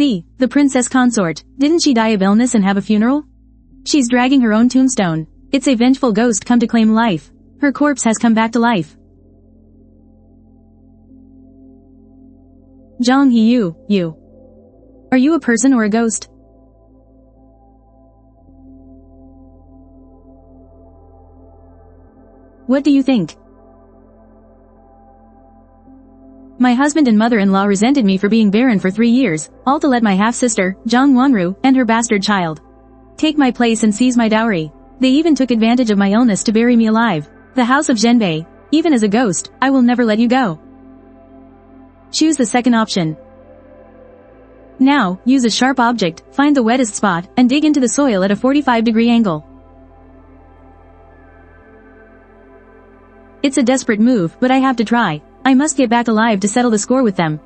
The princess consort, didn't she die of illness and have a funeral? She's dragging her own tombstone. It's a vengeful ghost come to claim life. Her corpse has come back to life. Jong Hee-yu, you. Are you a person or a ghost? What do you think? My husband and mother-in-law resented me for being barren for 3 years, all to let my half-sister, Jong Wonru, and her bastard child take my place and seize my dowry. They even took advantage of my illness to bury me alive. The house of Zhenbei. Even as a ghost, I will never let you go. Choose the second option. Now, use a sharp object, find the wettest spot, and dig into the soil at a 45-degree angle. It's a desperate move, but I have to try. I must get back alive to settle the score with them.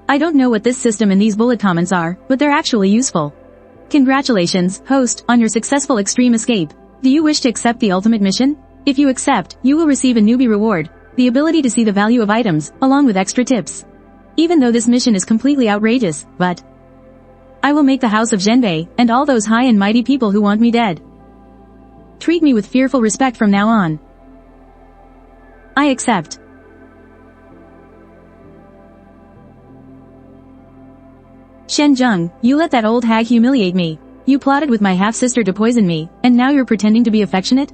I don't know what this system and these bullet comments are, but they're actually useful. Congratulations, host, on your successful extreme escape. Do you wish to accept the ultimate mission? If you accept, you will receive a newbie reward, the ability to see the value of items, along with extra tips. Even though this mission is completely outrageous, but I will make the house of Zhenbei, and all those high and mighty people who want me dead. Treat me with fearful respect from now on. I accept. Shen Zheng, you let that old hag humiliate me. You plotted with my half-sister to poison me, and now you're pretending to be affectionate?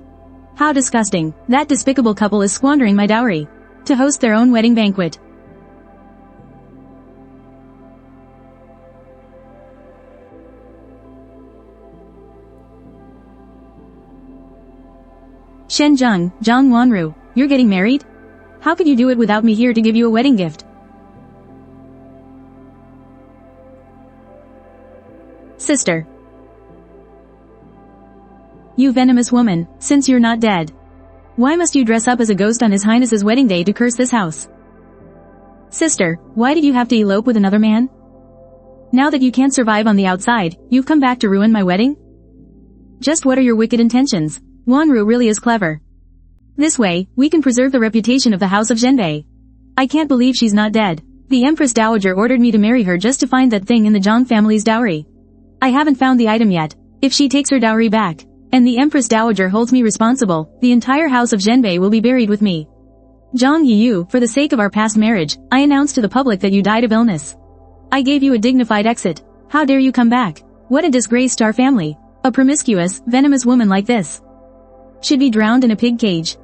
How disgusting. That despicable couple is squandering my dowry to host their own wedding banquet. Shen Zheng, Zhang Wanru, you're getting married? How could you do it without me here to give you a wedding gift? Sister. You venomous woman, since you're not dead. Why must you dress up as a ghost on His Highness's wedding day to curse this house? Sister, why did you have to elope with another man? Now that you can't survive on the outside, you've come back to ruin my wedding? Just what are your wicked intentions? Wanru really is clever. This way, we can preserve the reputation of the house of Zhenbei. I can't believe she's not dead. The Empress Dowager ordered me to marry her just to find that thing in the Zhang family's dowry. I haven't found the item yet. If she takes her dowry back, and the Empress Dowager holds me responsible, the entire house of Zhenbei will be buried with me. Zhang Yiyu, for the sake of our past marriage, I announced to the public that you died of illness. I gave you a dignified exit. How dare you come back? What a disgrace to our family. A promiscuous, venomous woman like this should be drowned in a pig cage.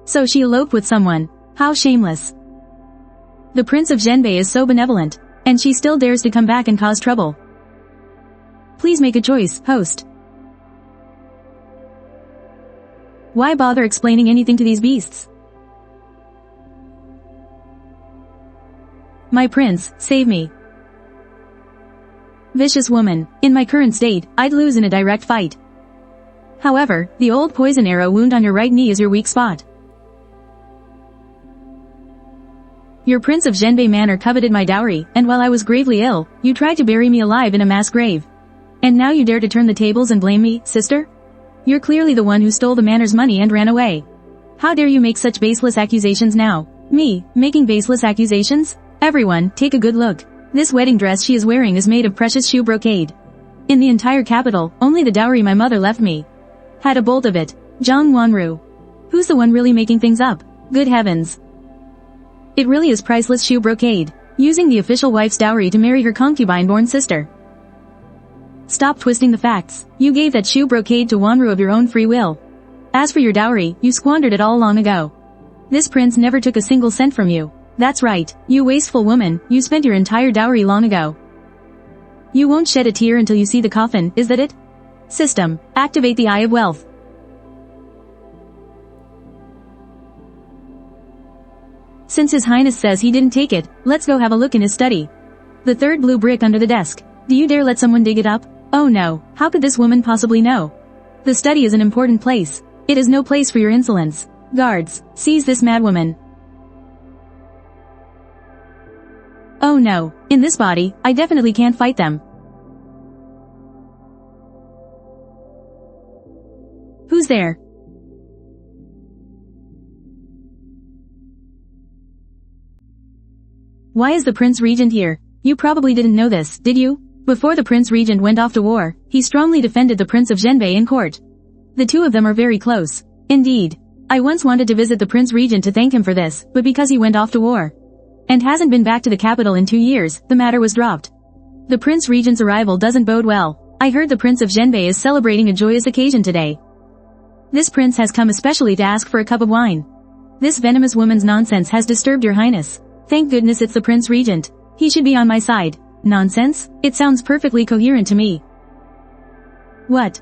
So she eloped with someone. How shameless. The Prince of Zhenbei is so benevolent, and she still dares to come back and cause trouble. Please make a choice, host. Why bother explaining anything to these beasts? My prince, save me. Vicious woman, in my current state, I'd lose in a direct fight. However, the old poison arrow wound on your right knee is your weak spot. Your Prince of Zhenbei Manor coveted my dowry, and while I was gravely ill, you tried to bury me alive in a mass grave. And now you dare to turn the tables and blame me, sister? You're clearly the one who stole the manor's money and ran away. How dare you make such baseless accusations now? Me, making baseless accusations? Everyone, take a good look. This wedding dress she is wearing is made of precious shoe brocade. In the entire capital, only the dowry my mother left me had a bolt of it. Zhang Wanru. Who's the one really making things up? Good heavens. It really is priceless shoe brocade, using the official wife's dowry to marry her concubine-born sister. Stop twisting the facts. You gave that shoe brocade to Wanru of your own free will. As for your dowry, you squandered it all long ago. This prince never took a single cent from you. That's right, you wasteful woman, you spent your entire dowry long ago. You won't shed a tear until you see the coffin, is that it? System, activate the Eye of Wealth. Since His Highness says he didn't take it, let's go have a look in his study. The third blue brick under the desk. Do you dare let someone dig it up? Oh no, how could this woman possibly know? The study is an important place. It is no place for your insolence. Guards, seize this madwoman. Oh no, in this body, I definitely can't fight them. Who's there? Why is the Prince Regent here? You probably didn't know this, did you? Before the Prince Regent went off to war, he strongly defended the Prince of Zhenbei in court. The two of them are very close. Indeed. I once wanted to visit the Prince Regent to thank him for this, but because he went off to war and hasn't been back to the capital in 2 years, the matter was dropped. The Prince Regent's arrival doesn't bode well. I heard the Prince of Zhenbei is celebrating a joyous occasion today. This prince has come especially to ask for a cup of wine. This venomous woman's nonsense has disturbed your highness. Thank goodness it's the Prince Regent. He should be on my side. Nonsense? It sounds perfectly coherent to me. What?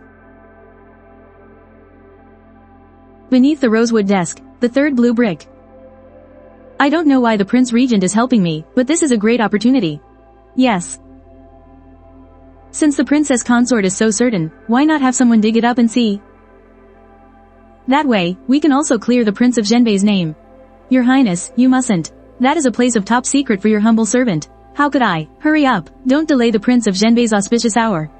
Beneath the rosewood desk, the third blue brick. I don't know why the Prince Regent is helping me, but this is a great opportunity. Yes. Since the princess consort is so certain, why not have someone dig it up and see? That way, we can also clear the Prince of Zhenbei's name. Your Highness, you mustn't. That is a place of top secret for your humble servant. How could I? Hurry up, don't delay the Prince of Zhenbei's auspicious hour.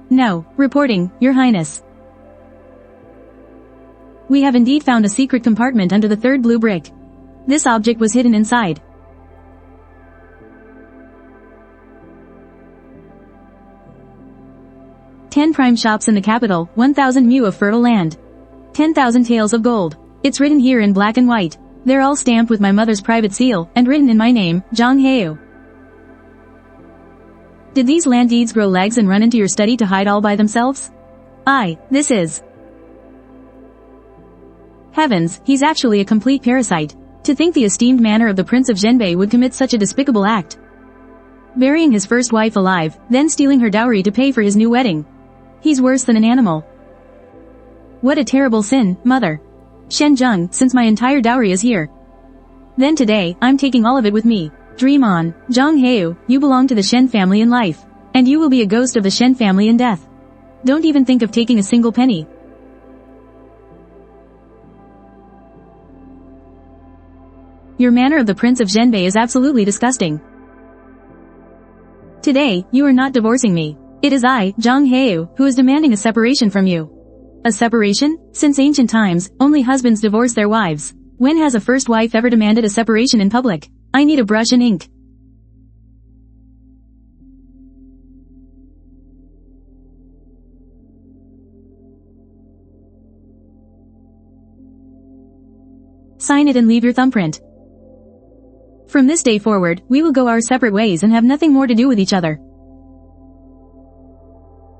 No, reporting, Your Highness. We have indeed found a secret compartment under the third blue brick. This object was hidden inside. "10 prime shops in the capital, 1,000 mu of fertile land. 10,000 taels of gold. It's written here in black and white. They're all stamped with my mother's private seal, and written in my name, Zhang Heo. Did these land deeds grow legs and run into your study to hide all by themselves? This is... Heavens, he's actually a complete parasite. To think the esteemed manor of the Prince of Zhenbei would commit such a despicable act. Burying his first wife alive, then stealing her dowry to pay for his new wedding. He's worse than an animal. What a terrible sin, mother. Shen Zheng, since my entire dowry is here. Then today, I'm taking all of it with me. Dream on, Zhang Heo, you belong to the Shen family in life. And you will be a ghost of the Shen family in death. Don't even think of taking a single penny. Your manner of the Prince of Zhenbei is absolutely disgusting. Today, you are not divorcing me. It is I, Zhang Heo, who is demanding a separation from you. A separation? Since ancient times, only husbands divorce their wives. When has a first wife ever demanded a separation in public? I need a brush and ink. Sign it and leave your thumbprint. From this day forward, we will go our separate ways and have nothing more to do with each other.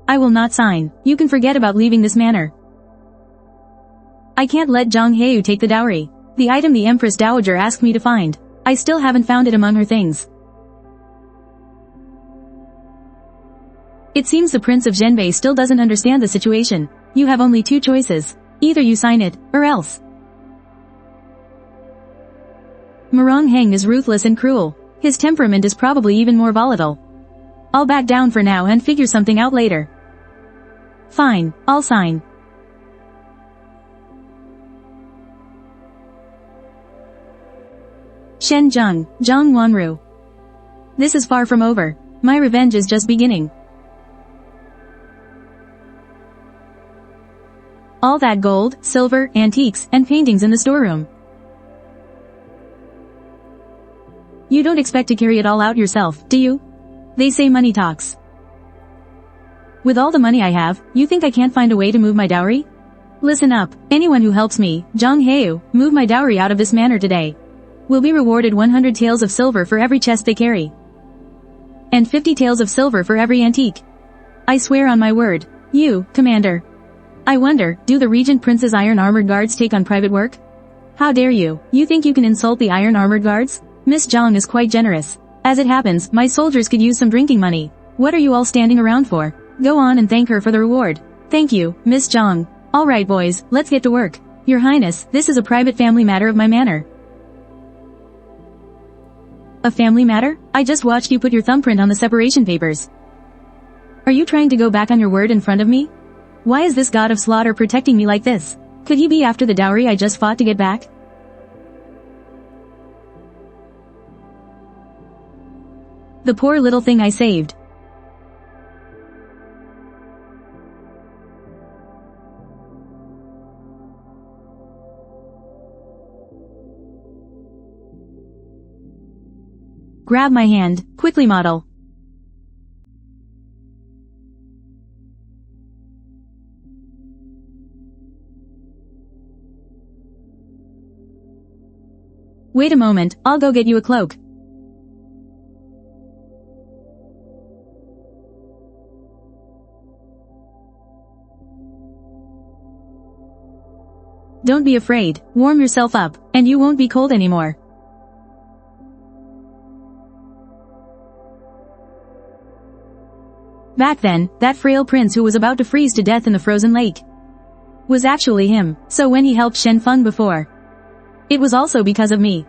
I will not sign. You can forget about leaving this manor. I can't let Zhang Heo take the dowry. The item the Empress Dowager asked me to find. I still haven't found it among her things. It seems the Prince of Zhenbei still doesn't understand the situation. You have only 2 choices. Either you sign it, or else. Murong Heng is ruthless and cruel. His temperament is probably even more volatile. I'll back down for now and figure something out later. Fine, I'll sign. Shen Zheng, Zhang Wanru. This is far from over. My revenge is just beginning. All that gold, silver, antiques, and paintings in the storeroom. You don't expect to carry it all out yourself, do you? They say money talks. With all the money I have, you think I can't find a way to move my dowry? Listen up, anyone who helps me, Zhang Heo, move my dowry out of this manor today, will be rewarded 100 taels of silver for every chest they carry. And 50 taels of silver for every antique. I swear on my word. You, Commander. I wonder, do the Regent Prince's iron armored guards take on private work? How dare you? You think you can insult the iron armored guards? Miss Zhang is quite generous. As it happens, my soldiers could use some drinking money. What are you all standing around for? Go on and thank her for the reward. Thank you, Miss Zhang. Alright boys, let's get to work. Your Highness, this is a private family matter of my manor. A family matter? I just watched you put your thumbprint on the separation papers. Are you trying to go back on your word in front of me? Why is this god of slaughter protecting me like this? Could he be after the dowry I just fought to get back? The poor little thing I saved. Grab my hand, quickly model. Wait a moment, I'll go get you a cloak. Don't be afraid, warm yourself up, and you won't be cold anymore. Back then, that frail prince who was about to freeze to death in the frozen lake was actually him, so when he helped Shen Feng before, it was also because of me.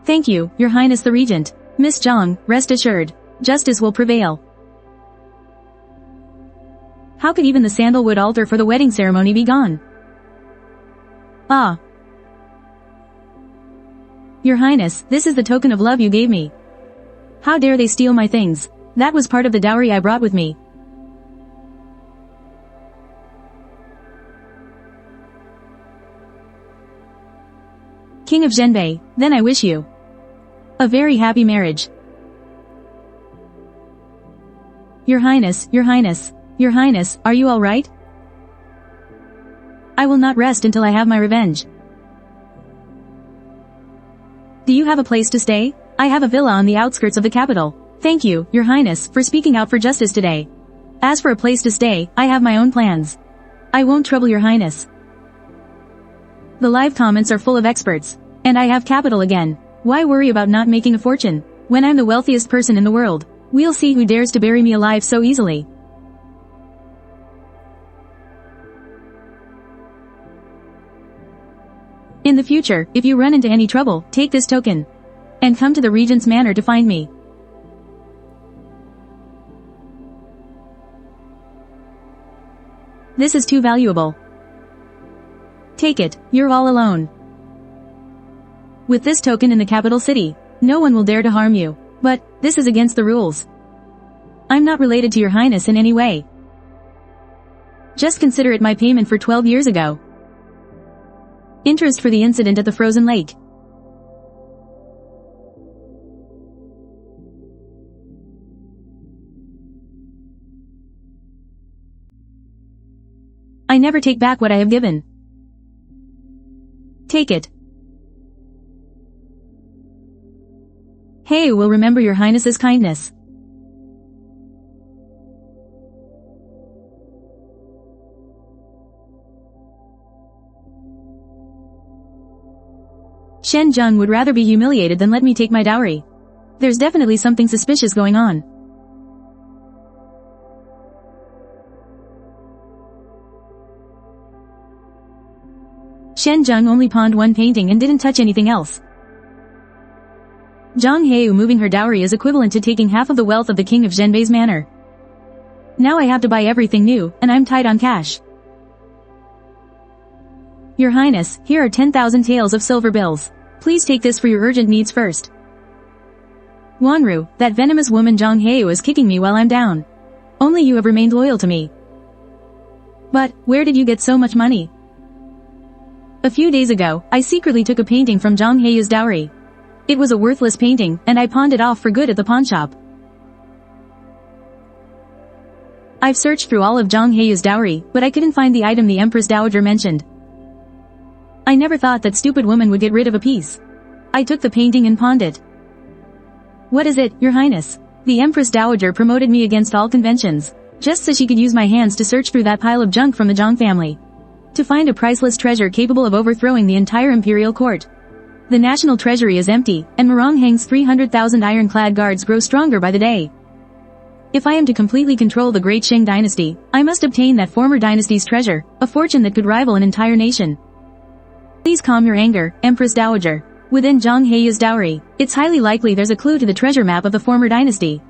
Thank you, Your Highness the Regent. Miss Zhang, rest assured, justice will prevail. How could even the sandalwood altar for the wedding ceremony be gone? Ah. Your Highness, this is the token of love you gave me. How dare they steal my things? That was part of the dowry I brought with me. King of Zhenbei, then I wish you a very happy marriage. Your Highness, Your Highness, Your Highness, are you all right? I will not rest until I have my revenge. Do you have a place to stay? I have a villa on the outskirts of the capital. Thank you, Your Highness, for speaking out for justice today. As for a place to stay, I have my own plans. I won't trouble Your Highness. The live comments are full of experts. And I have capital again. Why worry about not making a fortune, when I'm the wealthiest person in the world? We'll see who dares to bury me alive so easily. In the future, if you run into any trouble, take this token. And come to the Regent's Manor to find me. This is too valuable. Take it, you're all alone. With this token in the capital city, no one will dare to harm you. But, this is against the rules. I'm not related to Your Highness in any way. Just consider it my payment for 12 years ago. Interest for the incident at the frozen lake. I never take back what I have given. Take it. Hey, will remember Your Highness's kindness. Shen Zheng would rather be humiliated than let me take my dowry. There's definitely something suspicious going on. Shen Zheng only pawned one painting and didn't touch anything else. Zhang Heyou moving her dowry is equivalent to taking half of the wealth of the king of Zhenbei's manor. Now I have to buy everything new, and I'm tight on cash. Your Highness, here are 10,000 taels of silver bills. Please take this for your urgent needs first. Wanru, that venomous woman Zhang Heyou is kicking me while I'm down. Only you have remained loyal to me. But, where did you get so much money? A few days ago, I secretly took a painting from Zhang Heyou's dowry. It was a worthless painting, and I pawned it off for good at the pawn shop. I've searched through all of Zhang Heyou's dowry, but I couldn't find the item the Empress Dowager mentioned. I never thought that stupid woman would get rid of a piece. I took the painting and pawned it. What is it, Your Highness? The Empress Dowager promoted me against all conventions, just so she could use my hands to search through that pile of junk from the Zhang family, to find a priceless treasure capable of overthrowing the entire imperial court. The national treasury is empty, and Maranghang's 300,000 ironclad guards grow stronger by the day. If I am to completely control the great Shang dynasty, I must obtain that former dynasty's treasure, a fortune that could rival an entire nation. Please calm your anger, Empress Dowager. Within Zhang Heyou's dowry, it's highly likely there's a clue to the treasure map of the former dynasty.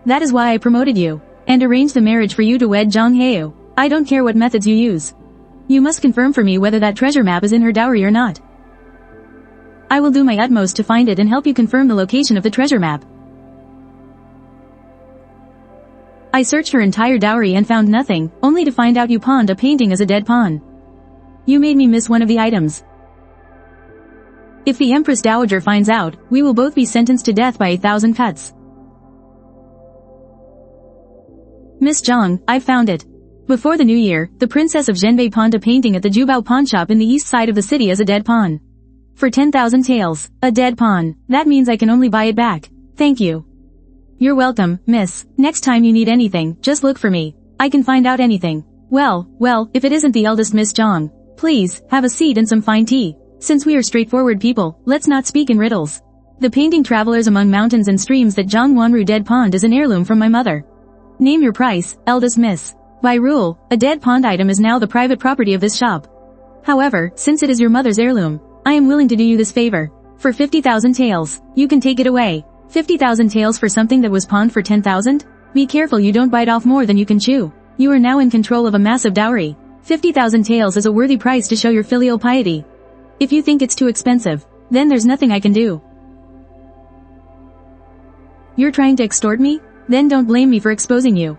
That is why I promoted you, and arranged the marriage for you to wed Zhang Heyou. I don't care what methods you use. You must confirm for me whether that treasure map is in her dowry or not. I will do my utmost to find it and help you confirm the location of the treasure map. I searched her entire dowry and found nothing, only to find out you pawned a painting as a dead pawn. You made me miss one of the items. If the Empress Dowager finds out, we will both be sentenced to death by 1,000 cuts. Miss Zhang, I've found it. Before the new year, the Princess of Zhenbei pawned a painting at the Jubao pawn shop in the east side of the city as a dead pawn. For 10,000 taels, a dead pawn. That means I can only buy it back. Thank you. You're welcome, miss. Next time you need anything, just look for me. I can find out anything. Well, if it isn't the eldest Miss Zhang. Please, have a seat and some fine tea. Since we are straightforward people, let's not speak in riddles. The painting Travelers Among Mountains and Streams that Zhang Wanru dead pawned is an heirloom from my mother. Name your price, eldest miss. By rule, a dead pawned item is now the private property of this shop. However, since it is your mother's heirloom, I am willing to do you this favor. For 50,000 taels, you can take it away. 50,000 taels for something that was pawned for 10,000? Be careful you don't bite off more than you can chew. You are now in control of a massive dowry. 50,000 taels is a worthy price to show your filial piety. If you think it's too expensive, then there's nothing I can do. You're trying to extort me? Then don't blame me for exposing you.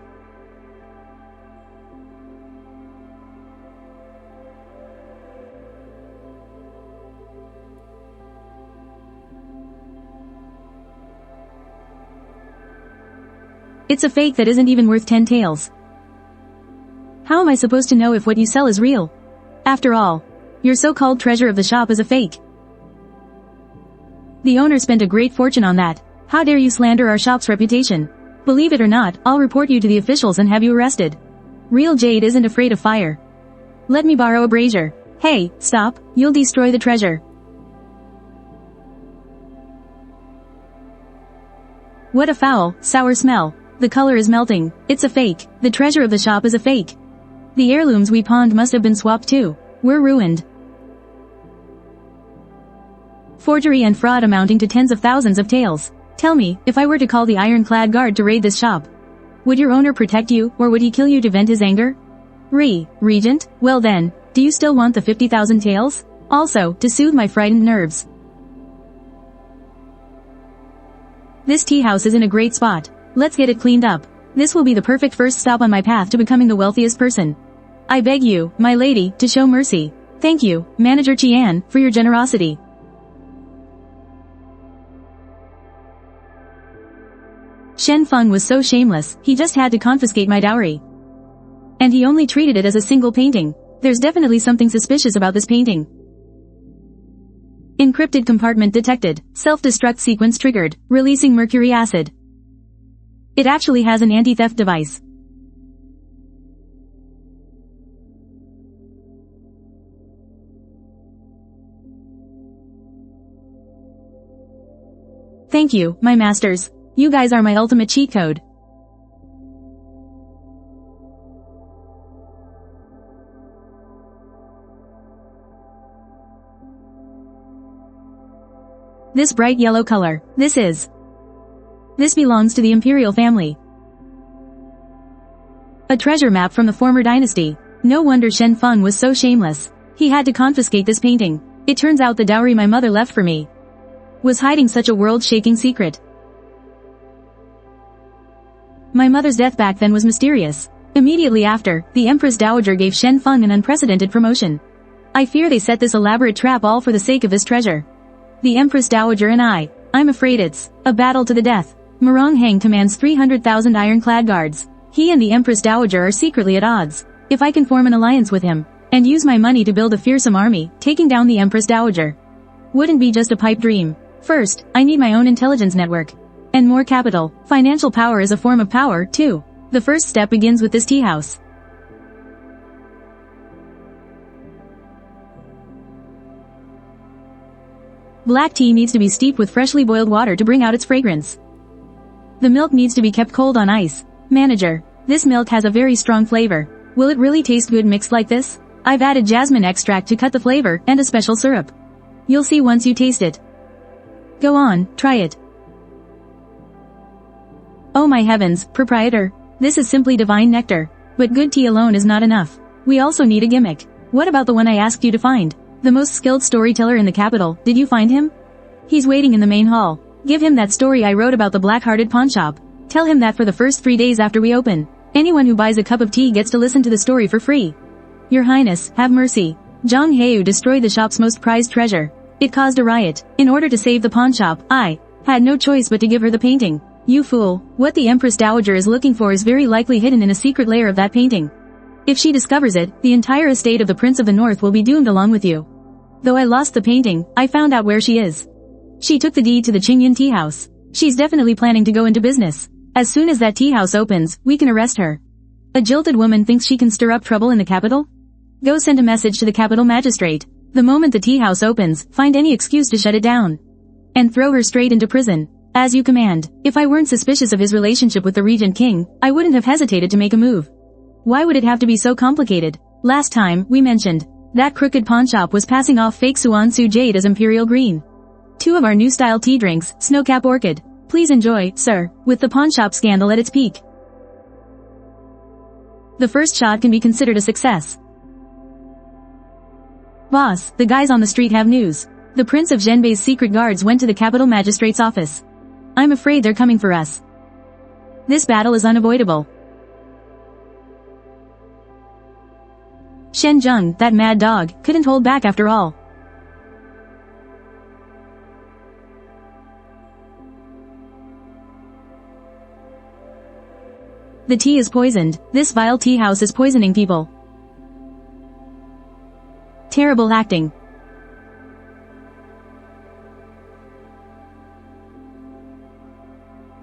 It's a fake that isn't even worth 10 taels. How am I supposed to know if what you sell is real? After all, your so-called treasure of the shop is a fake. The owner spent a great fortune on that. How dare you slander our shop's reputation? Believe it or not, I'll report you to the officials and have you arrested. Real jade isn't afraid of fire. Let me borrow a brazier. Hey, stop, you'll destroy the treasure. What a foul, sour smell. The color is melting. It's a fake. The treasure of the shop is a fake. The heirlooms we pawned must have been swapped too. We're ruined. Forgery and fraud amounting to tens of thousands of taels. Tell me, if I were to call the ironclad guard to raid this shop, would your owner protect you, or would he kill you to vent his anger? Regent? Well then, do you still want the 50,000 taels? Also, to soothe my frightened nerves. This tea house is in a great spot. Let's get it cleaned up. This will be the perfect first stop on my path to becoming the wealthiest person. I beg you, my lady, to show mercy. Thank you, Manager Qian, for your generosity. Shen Feng was so shameless, he just had to confiscate my dowry. And he only treated it as a single painting. There's definitely something suspicious about this painting. Encrypted compartment detected. Self-destruct sequence triggered, releasing mercury acid. It actually has an anti-theft device. Thank you, my masters. You guys are my ultimate cheat code. This bright yellow color. This belongs to the imperial family. A treasure map from the former dynasty. No wonder Shen Feng was so shameless. He had to confiscate this painting. It turns out the dowry my mother left for me was hiding such a world-shaking secret. My mother's death back then was mysterious. Immediately after, the Empress Dowager gave Shen Feng an unprecedented promotion. I fear they set this elaborate trap all for the sake of this treasure. The Empress Dowager and I'm afraid it's a battle to the death. Murong Heng commands 300,000 ironclad guards. He and the Empress Dowager are secretly at odds. If I can form an alliance with him, and use my money to build a fearsome army, taking down the Empress Dowager wouldn't be just a pipe dream. First, I need my own intelligence network. And more capital. Financial power is a form of power, too. The first step begins with this tea house. Black tea needs to be steeped with freshly boiled water to bring out its fragrance. The milk needs to be kept cold on ice. Manager, this milk has a very strong flavor. Will it really taste good mixed like this? I've added jasmine extract to cut the flavor, and a special syrup. You'll see once you taste it. Go on, try it. Oh my heavens, proprietor. This is simply divine nectar. But good tea alone is not enough. We also need a gimmick. What about the one I asked you to find? The most skilled storyteller in the capital, did you find him? He's waiting in the main hall. Give him that story I wrote about the black-hearted pawnshop. Tell him that for the first 3 days after we open, anyone who buys a cup of tea gets to listen to the story for free. Your Highness, have mercy. Zhang Heyou destroyed the shop's most prized treasure. It caused a riot. In order to save the pawn shop, I had no choice but to give her the painting. You fool, what the Empress Dowager is looking for is very likely hidden in a secret layer of that painting. If she discovers it, the entire estate of the Prince of the North will be doomed along with you. Though I lost the painting, I found out where she is. She took the deed to the Qingyan tea house. She's definitely planning to go into business. As soon as that tea house opens, we can arrest her. A jilted woman thinks she can stir up trouble in the capital? Go send a message to the capital magistrate. The moment the tea house opens, find any excuse to shut it down. And throw her straight into prison. As you command. If I weren't suspicious of his relationship with the Regent King, I wouldn't have hesitated to make a move. Why would it have to be so complicated? Last time, we mentioned, that crooked pawnshop was passing off fake Suansu jade as Imperial Green. 2 of our new style tea drinks, Snowcap Orchid. Please enjoy, sir, with the pawnshop scandal at its peak. The first shot can be considered a success. Boss, the guys on the street have news. The Prince of Zhenbei's secret guards went to the capital magistrate's office. I'm afraid they're coming for us. This battle is unavoidable. Shen Zheng, that mad dog, couldn't hold back after all. The tea is poisoned. This vile tea house is poisoning people. Terrible acting.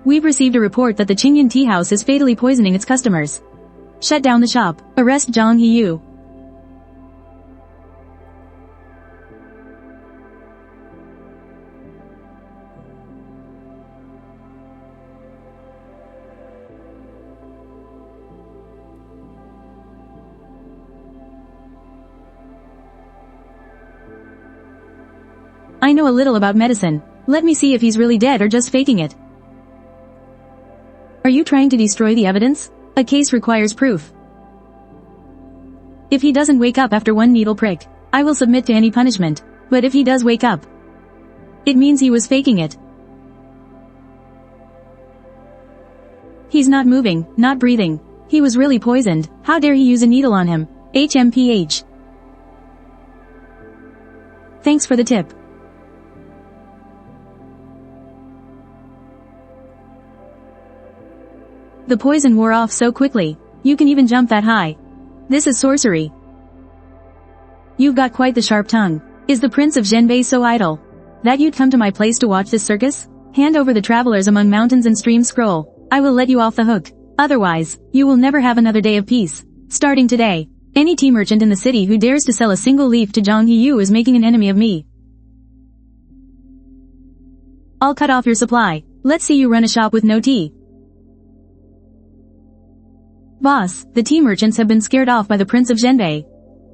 We've received a report that the Qingyan tea house is fatally poisoning its customers. Shut down the shop. Arrest Zhang Heyu. I know a little about medicine. Let me see if he's really dead or just faking it. Are you trying to destroy the evidence? A case requires proof. If he doesn't wake up after 1 needle prick, I will submit to any punishment. But if he does wake up, it means he was faking it. He's not moving, not breathing. He was really poisoned. How dare he use a needle on him? HMPH. Thanks for the tip. The poison wore off so quickly. You can even jump that high. This is sorcery. You've got quite the sharp tongue. Is the Prince of Zhenbei so idle that you'd come to my place to watch this circus? Hand over the travelers among mountains and streams scroll. I will let you off the hook. Otherwise, you will never have another day of peace. Starting today, any tea merchant in the city who dares to sell a single leaf to Zhang Heyu is making an enemy of me. I'll cut off your supply. Let's see you run a shop with no tea. Boss, the tea merchants have been scared off by the Prince of Zhenbei.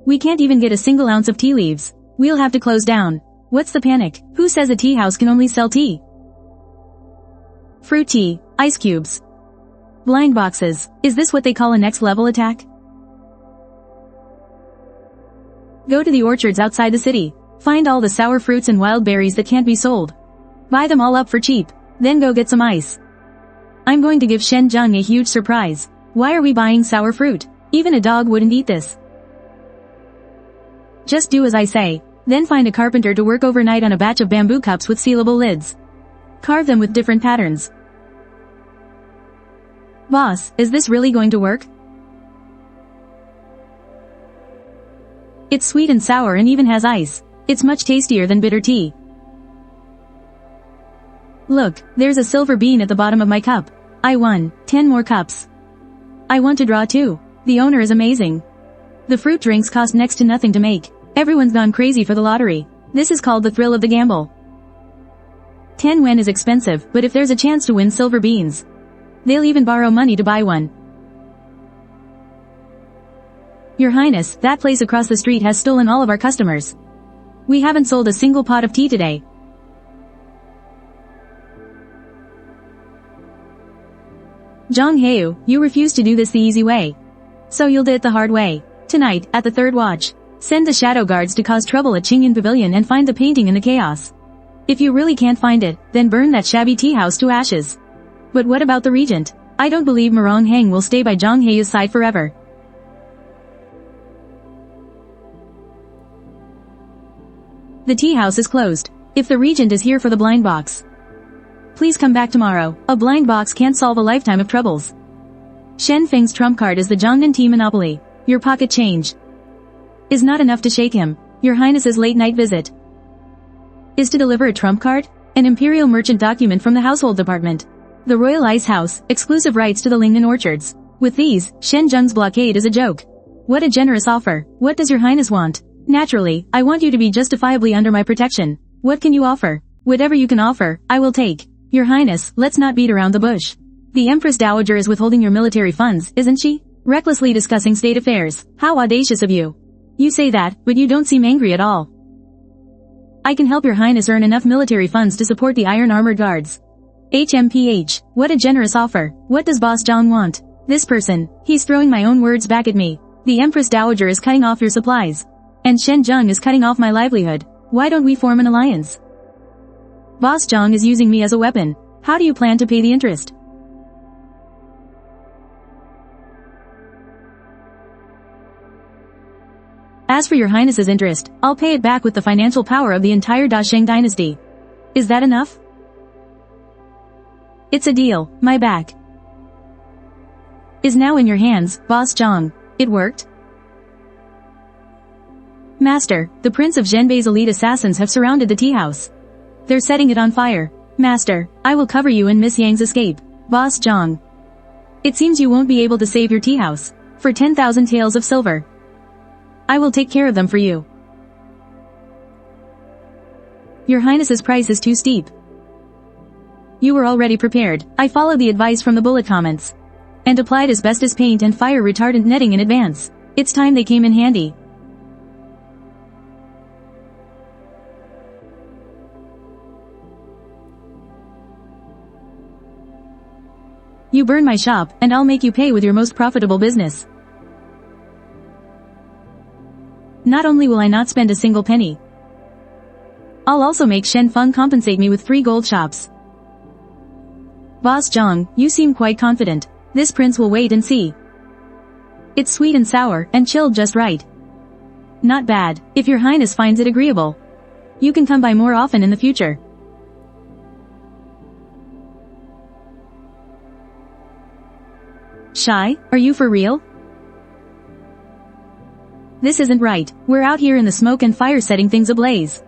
We can't even get a single ounce of tea leaves. We'll have to close down. What's the panic? Who says a tea house can only sell tea? Fruit tea, ice cubes, blind boxes. Is this what they call a next level attack? Go to the orchards outside the city. Find all the sour fruits and wild berries that can't be sold. Buy them all up for cheap. Then go get some ice. I'm going to give Shen Zheng a huge surprise. Why are we buying sour fruit? Even a dog wouldn't eat this. Just do as I say. Then find a carpenter to work overnight on a batch of bamboo cups with sealable lids. Carve them with different patterns. Boss, is this really going to work? It's sweet and sour and even has ice. It's much tastier than bitter tea. Look, there's a silver bean at the bottom of my cup. I won. 10 more cups. I want to draw too. The owner is amazing. The fruit drinks cost next to nothing to make. Everyone's gone crazy for the lottery. This is called the thrill of the gamble. 10 yen is expensive, but if there's a chance to win silver beans, they'll even borrow money to buy one. Your Highness, that place across the street has stolen all of our customers. We haven't sold a single pot of tea today. Zhang Heyu, you refuse to do this the easy way. So you'll do it the hard way. Tonight, at the 3rd watch, send the shadow guards to cause trouble at Qingyan Pavilion and find the painting in the chaos. If you really can't find it, then burn that shabby tea house to ashes. But what about the regent? I don't believe Murong Heng will stay by Zhang Heyu's side forever. The tea house is closed. If the regent is here for the blind box, please come back tomorrow. A blind box can't solve a lifetime of troubles. Shen Feng's trump card is the Zhongnan tea monopoly. Your pocket change is not enough to shake him. Your Highness's late night visit is to deliver a trump card? An imperial merchant document from the household department. The Royal Ice House, exclusive rights to the Lingnan orchards. With these, Shen Zheng's blockade is a joke. What a generous offer. What does your Highness want? Naturally, I want you to be justifiably under my protection. What can you offer? Whatever you can offer, I will take. Your Highness, let's not beat around the bush. The Empress Dowager is withholding your military funds, isn't she? Recklessly discussing state affairs. How audacious of you. You say that, but you don't seem angry at all. I can help your Highness earn enough military funds to support the Iron Armored Guards. HMPH. What a generous offer. What does Boss Zhang want? This person. He's throwing my own words back at me. The Empress Dowager is cutting off your supplies. And Shen Zheng is cutting off my livelihood. Why don't we form an alliance? Boss Zhang is using me as a weapon. How do you plan to pay the interest? As for your Highness's interest, I'll pay it back with the financial power of the entire Dasheng dynasty. Is that enough? It's a deal. My back is now in your hands, Boss Zhang. It worked? Master, the Prince of Zhenbei's elite assassins have surrounded the tea house. They're setting it on fire. Master, I will cover you in Miss Yang's escape. Boss Zhang. It seems you won't be able to save your tea house. For 10,000 taels of silver, I will take care of them for you. Your Highness's price is too steep. You were already prepared. I followed the advice from the bullet comments and applied asbestos paint and fire retardant netting in advance. It's time they came in handy. You burn my shop, and I'll make you pay with your most profitable business. Not only will I not spend a single penny, I'll also make Shen Feng compensate me with 3 gold shops. Boss Zhang, you seem quite confident. This prince will wait and see. It's sweet and sour, and chilled just right. Not bad. If your Highness finds it agreeable, you can come by more often in the future. Shy, are you for real? This isn't right. We're out here in the smoke and fire setting things ablaze,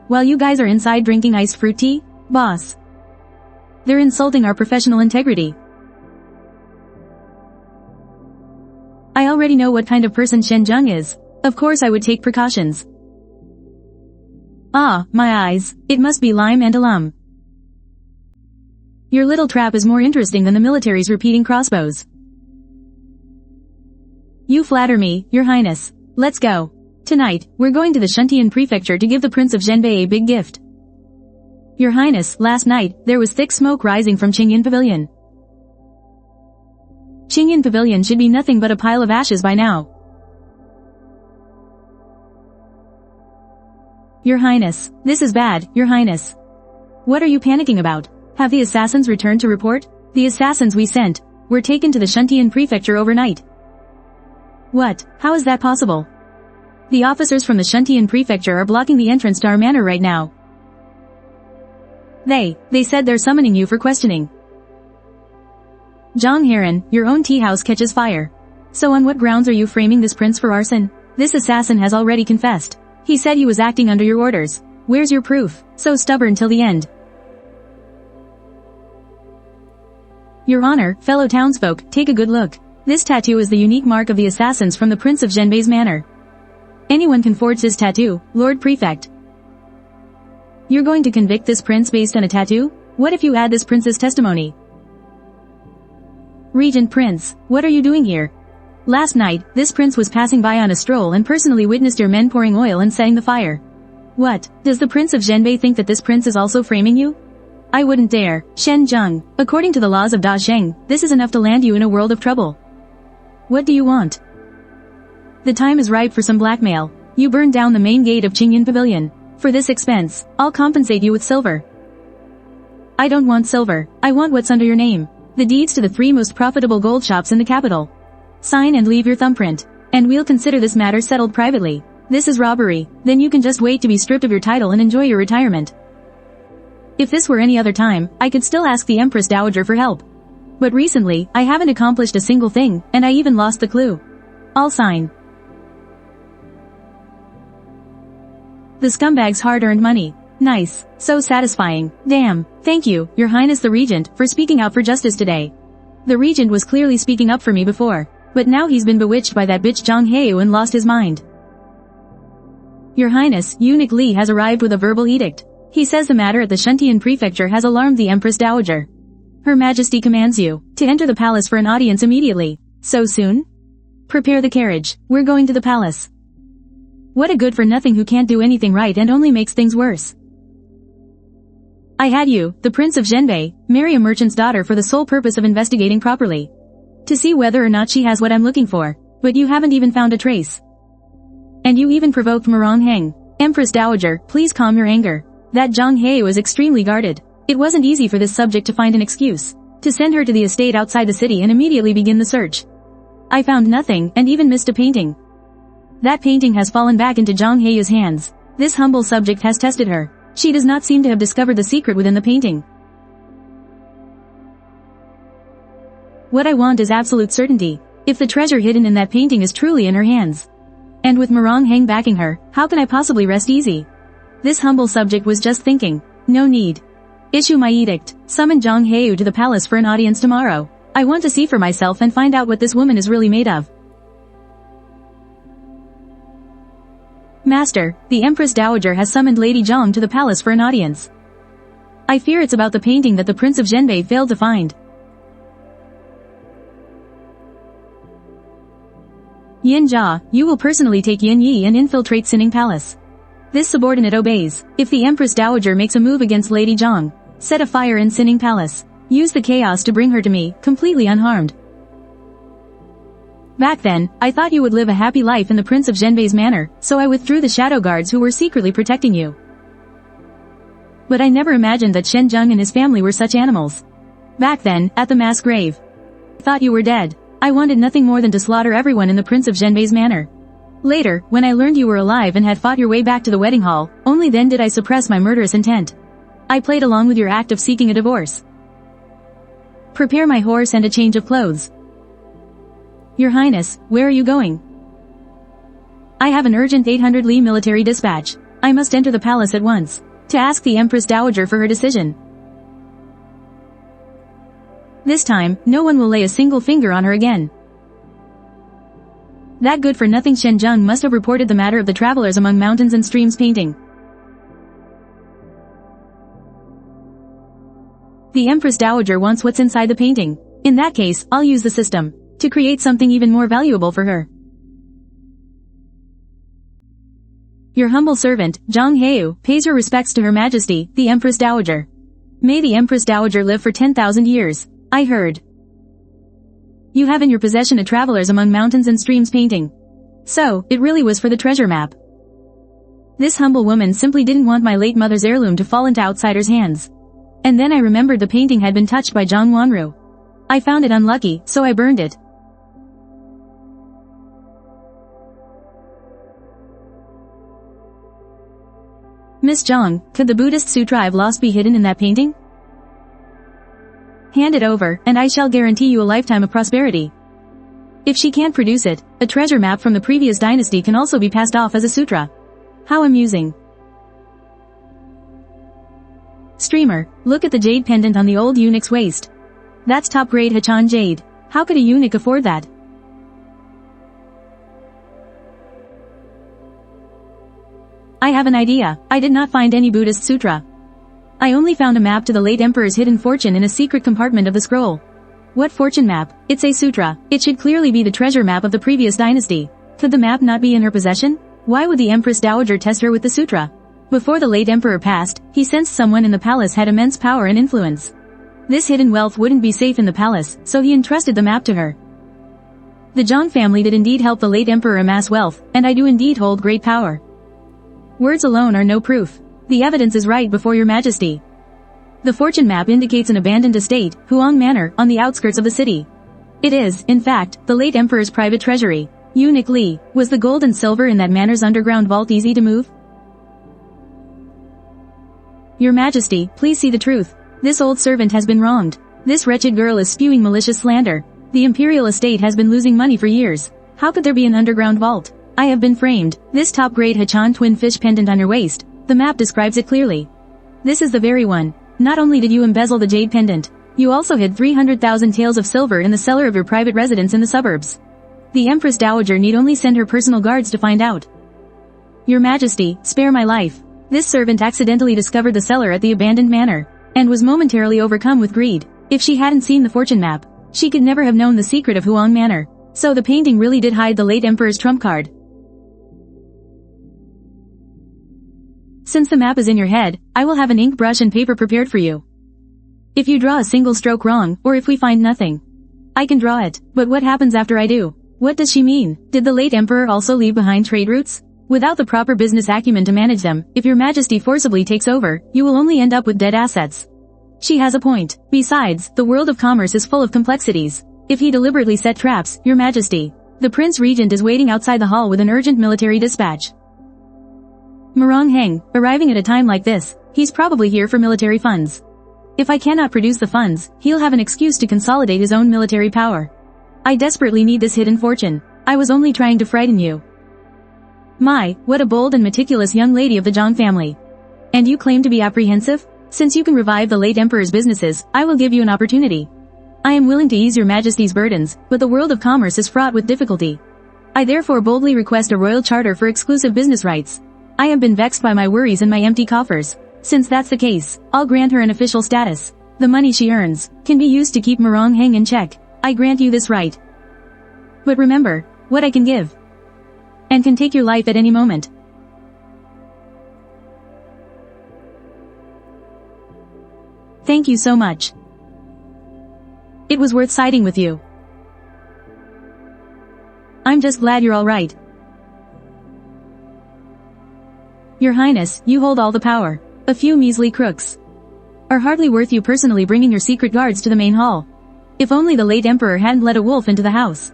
while you guys are inside drinking iced fruit tea? Boss, they're insulting our professional integrity. I already know what kind of person Shen Zheng is. Of course I would take precautions. Ah, my eyes. It must be lime and alum. Your little trap is more interesting than the military's repeating crossbows. You flatter me, Your Highness. Let's go. Tonight, we're going to the Shuntian Prefecture to give the Prince of Zhenbei a big gift. Your Highness, last night, there was thick smoke rising from Qingyan Pavilion. Qingyan Pavilion should be nothing but a pile of ashes by now. Your Highness, this is bad, Your Highness. What are you panicking about? Have the assassins returned to report? The assassins we sent were taken to the Shuntian Prefecture overnight. What? How is that possible? The officers from the Shuntian Prefecture are blocking the entrance to our manor right now. They said they're summoning you for questioning. Zhang Heron, your own tea house catches fire. So on what grounds are you framing this prince for arson? This assassin has already confessed. He said he was acting under your orders. Where's your proof? So stubborn till the end. Your Honor, fellow townsfolk, take a good look. This tattoo is the unique mark of the assassins from the Prince of Zhenbei's manor. Anyone can forge this tattoo, Lord Prefect. You're going to convict this prince based on a tattoo? What if you add this prince's testimony? Regent Prince, what are you doing here? Last night, this prince was passing by on a stroll and personally witnessed your men pouring oil and setting the fire. What, does the Prince of Zhenbei think that this prince is also framing you? I wouldn't dare. Shen Zheng, according to the laws of Dasheng, this is enough to land you in a world of trouble. What do you want? The time is ripe for some blackmail. You burned down the main gate of Qingyan Pavilion. For this expense, I'll compensate you with silver. I don't want silver. I want what's under your name. The deeds to the 3 most profitable gold shops in the capital. Sign and leave your thumbprint. And we'll consider this matter settled privately. This is robbery, then you can just wait to be stripped of your title and enjoy your retirement. If this were any other time, I could still ask the Empress Dowager for help. But recently, I haven't accomplished a single thing, and I even lost the clue. I'll sign. The scumbag's hard-earned money. Nice. So satisfying. Damn. Thank you, Your Highness the Regent, for speaking out for justice today. The Regent was clearly speaking up for me before, but now he's been bewitched by that bitch Zhang Heyou and lost his mind. Your Highness, Eunuch Li has arrived with a verbal edict. He says the matter at the Shuntian Prefecture has alarmed the Empress Dowager. Her Majesty commands you to enter the palace for an audience immediately. So soon? Prepare the carriage. We're going to the palace. What a good-for-nothing who can't do anything right and only makes things worse. I had you, the Prince of Zhenbei, marry a merchant's daughter for the sole purpose of investigating properly. To see whether or not she has what I'm looking for, but you haven't even found a trace. And you even provoked Murong Heng. Empress Dowager, please calm your anger. That Zhang Heyou was extremely guarded. It wasn't easy for this subject to find an excuse to send her to the estate outside the city and immediately begin the search. I found nothing and even missed a painting. That painting has fallen back into Zhang Heyou's hands. This humble subject has tested her. She does not seem to have discovered the secret within the painting. What I want is absolute certainty. If the treasure hidden in that painting is truly in her hands, and with Murong Heng backing her, how can I possibly rest easy? This humble subject was just thinking. No need. Issue my edict. Summon Zhang Heyou to the palace for an audience tomorrow. I want to see for myself and find out what this woman is really made of. Master, the Empress Dowager has summoned Lady Zhang to the palace for an audience. I fear it's about the painting that the Prince of Zhenbei failed to find. Yin Jia, you will personally take Yin Yi and infiltrate Sinning Palace. This subordinate obeys. If the Empress Dowager makes a move against Lady Zhang, set a fire in Sinning Palace. Use the chaos to bring her to me, completely unharmed. Back then, I thought you would live a happy life in the Prince of Zhenbei's manor, so I withdrew the shadow guards who were secretly protecting you. But I never imagined that Shen Zheng and his family were such animals. Back then, at the mass grave, I thought you were dead. I wanted nothing more than to slaughter everyone in the Prince of Zhenbei's manor. Later, when I learned you were alive and had fought your way back to the wedding hall, only then did I suppress my murderous intent. I played along with your act of seeking a divorce. Prepare my horse and a change of clothes. Your Highness, where are you going? I have an urgent 800 Li military dispatch. I must enter the palace at once, to ask the Empress Dowager for her decision. This time, no one will lay a single finger on her again. That good-for-nothing Shen Zheng must have reported the matter of the travelers among mountains and streams painting. The Empress Dowager wants what's inside the painting. In that case, I'll use the system to create something even more valuable for her. Your humble servant, Zhang Heyou, pays her respects to Her Majesty, the Empress Dowager. May the Empress Dowager live for 10,000 years. I heard you have in your possession a Travelers Among Mountains and Streams painting. So, it really was for the treasure map. This humble woman simply didn't want my late mother's heirloom to fall into outsiders' hands. And then I remembered the painting had been touched by Zhang Wanru. I found it unlucky, so I burned it. Miss Zhang, could the Buddhist sutra I've lost be hidden in that painting? Hand it over, and I shall guarantee you a lifetime of prosperity. If she can't produce it, a treasure map from the previous dynasty can also be passed off as a sutra. How amusing. Streamer, look at the jade pendant on the old eunuch's waist. That's top-grade Hachan jade. How could a eunuch afford that? I have an idea. I did not find any Buddhist sutra. I only found a map to the late emperor's hidden fortune in a secret compartment of the scroll. What fortune map? It's a sutra. It should clearly be the treasure map of the previous dynasty. Could the map not be in her possession? Why would the Empress Dowager test her with the sutra? Before the late emperor passed, he sensed someone in the palace had immense power and influence. This hidden wealth wouldn't be safe in the palace, so he entrusted the map to her. The Zhang family did indeed help the late emperor amass wealth, and I do indeed hold great power. Words alone are no proof. The evidence is right before your majesty. The fortune map indicates an abandoned estate, Huang Manor, on the outskirts of the city. It is, in fact, the late emperor's private treasury. Eunuch Li, was the gold and silver in that manor's underground vault easy to move? Your Majesty, please see the truth. This old servant has been wronged. This wretched girl is spewing malicious slander. The imperial estate has been losing money for years. How could there be an underground vault? I have been framed. This top-grade Hachan twin fish pendant on your waist. The map describes it clearly. This is the very one. Not only did you embezzle the jade pendant, you also hid 300,000 taels of silver in the cellar of your private residence in the suburbs. The Empress Dowager need only send her personal guards to find out. Your Majesty, spare my life. This servant accidentally discovered the cellar at the abandoned manor, and was momentarily overcome with greed. If she hadn't seen the fortune map, she could never have known the secret of Huang Manor. So the painting really did hide the late Emperor's trump card. Since the map is in your head, I will have an ink brush and paper prepared for you. If you draw a single stroke wrong, or if we find nothing, I can draw it. But what happens after I do? What does she mean? Did the late Emperor also leave behind trade routes? Without the proper business acumen to manage them, if your Majesty forcibly takes over, you will only end up with dead assets. She has a point. Besides, the world of commerce is full of complexities. If he deliberately set traps, your Majesty, the Prince Regent is waiting outside the hall with an urgent military dispatch. Murong Heng, arriving at a time like this, he's probably here for military funds. If I cannot produce the funds, he'll have an excuse to consolidate his own military power. I desperately need this hidden fortune. I was only trying to frighten you. My, what a bold and meticulous young lady of the Zhang family. And you claim to be apprehensive? Since you can revive the late Emperor's businesses, I will give you an opportunity. I am willing to ease your Majesty's burdens, but the world of commerce is fraught with difficulty. I therefore boldly request a royal charter for exclusive business rights. I have been vexed by my worries and my empty coffers. Since that's the case, I'll grant her an official status. The money she earns can be used to keep Murong Heng in check. I grant you this right. But remember, what I can give. And can take your life at any moment. Thank you so much. It was worth siding with you. I'm just glad you're all right. Your Highness, you hold all the power. A few measly crooks are hardly worth you personally bringing your secret guards to the main hall. If only the late Emperor hadn't let a wolf into the house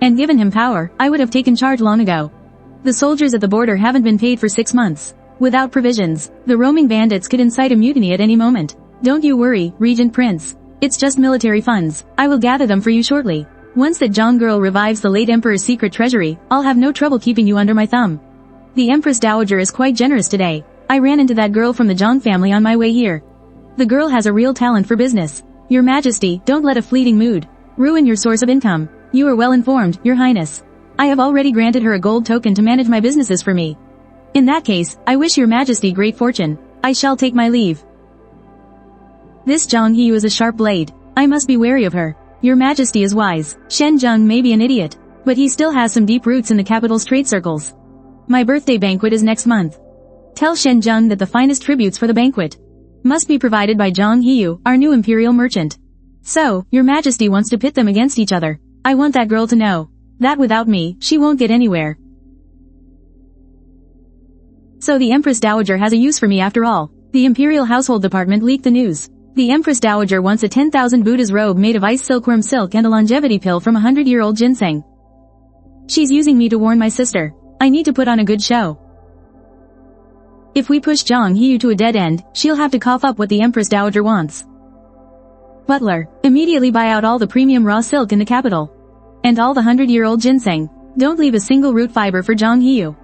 and given him power, I would have taken charge long ago. The soldiers at the border haven't been paid for 6 months. Without provisions, the roaming bandits could incite a mutiny at any moment. Don't you worry, Regent Prince. It's just military funds. I will gather them for you shortly. Once that Zhang girl revives the late Emperor's secret treasury, I'll have no trouble keeping you under my thumb. The Empress Dowager is quite generous today. I ran into that girl from the Zhang family on my way here. The girl has a real talent for business. Your Majesty, don't let a fleeting mood ruin your source of income. You are well informed, Your Highness. I have already granted her a gold token to manage my businesses for me. In that case, I wish Your Majesty great fortune. I shall take my leave. This Zhang Hiyu is a sharp blade. I must be wary of her. Your Majesty is wise. Shen Zheng may be an idiot, but he still has some deep roots in the capital's trade circles. My birthday banquet is next month. Tell Shen Zheng that the finest tributes for the banquet must be provided by Zhang Hiyu, our new imperial merchant. So, Your Majesty wants to pit them against each other. I want that girl to know that without me, she won't get anywhere. So the Empress Dowager has a use for me after all. The Imperial Household Department leaked the news. The Empress Dowager wants a 10,000 Buddha's robe made of ice silkworm silk and a longevity pill from 100-year-old ginseng. She's using me to warn my sister. I need to put on a good show. If we push Zhang Hiyu to a dead end, she'll have to cough up what the Empress Dowager wants. Butler, immediately buy out all the premium raw silk in the capital. And all the 100-year-old ginseng. Don't leave a single root fiber for Zhang Hiyu.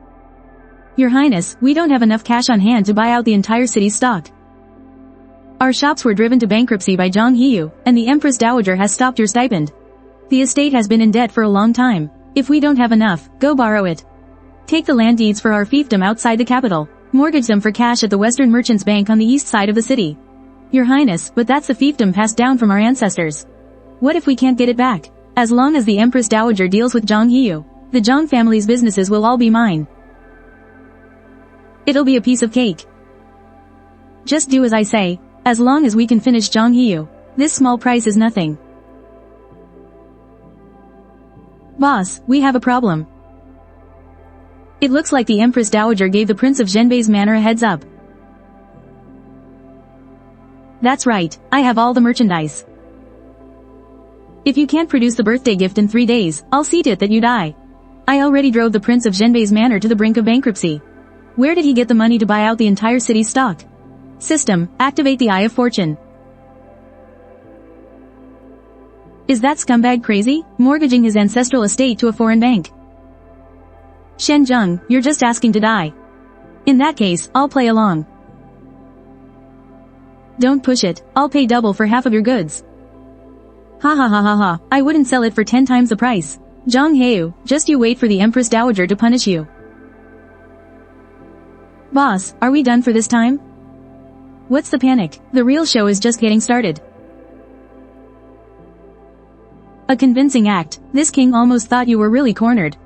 Your Highness, we don't have enough cash on hand to buy out the entire city's stock. Our shops were driven to bankruptcy by Zhang Hiyu, and the Empress Dowager has stopped your stipend. The estate has been in debt for a long time. If we don't have enough, go borrow it. Take the land deeds for our fiefdom outside the capital. Mortgage them for cash at the Western Merchants Bank on the east side of the city. Your Highness, but that's the fiefdom passed down from our ancestors. What if we can't get it back? As long as the Empress Dowager deals with Zhang Hiyu, the Zhang family's businesses will all be mine. It'll be a piece of cake. Just do as I say. As long as we can finish Zhang Hiyu, this small price is nothing. Boss, we have a problem. It looks like the Empress Dowager gave the Prince of Zhenbei's manor a heads up. That's right, I have all the merchandise. If you can't produce the birthday gift in 3 days, I'll see to it that you die. I already drove the Prince of Zhenbei's manor to the brink of bankruptcy. Where did he get the money to buy out the entire city's stock? System, activate the Eye of Fortune. Is that scumbag crazy, mortgaging his ancestral estate to a foreign bank? Shen Zheng, you're just asking to die. In that case, I'll play along. Don't push it, I'll pay double for half of your goods. Ha ha ha ha ha, I wouldn't sell it for 10 times the price. Zhang Heu, just you wait for the Empress Dowager to punish you. Boss, are we done for this time? What's the panic? The real show is just getting started. A convincing act. This king almost thought you were really cornered.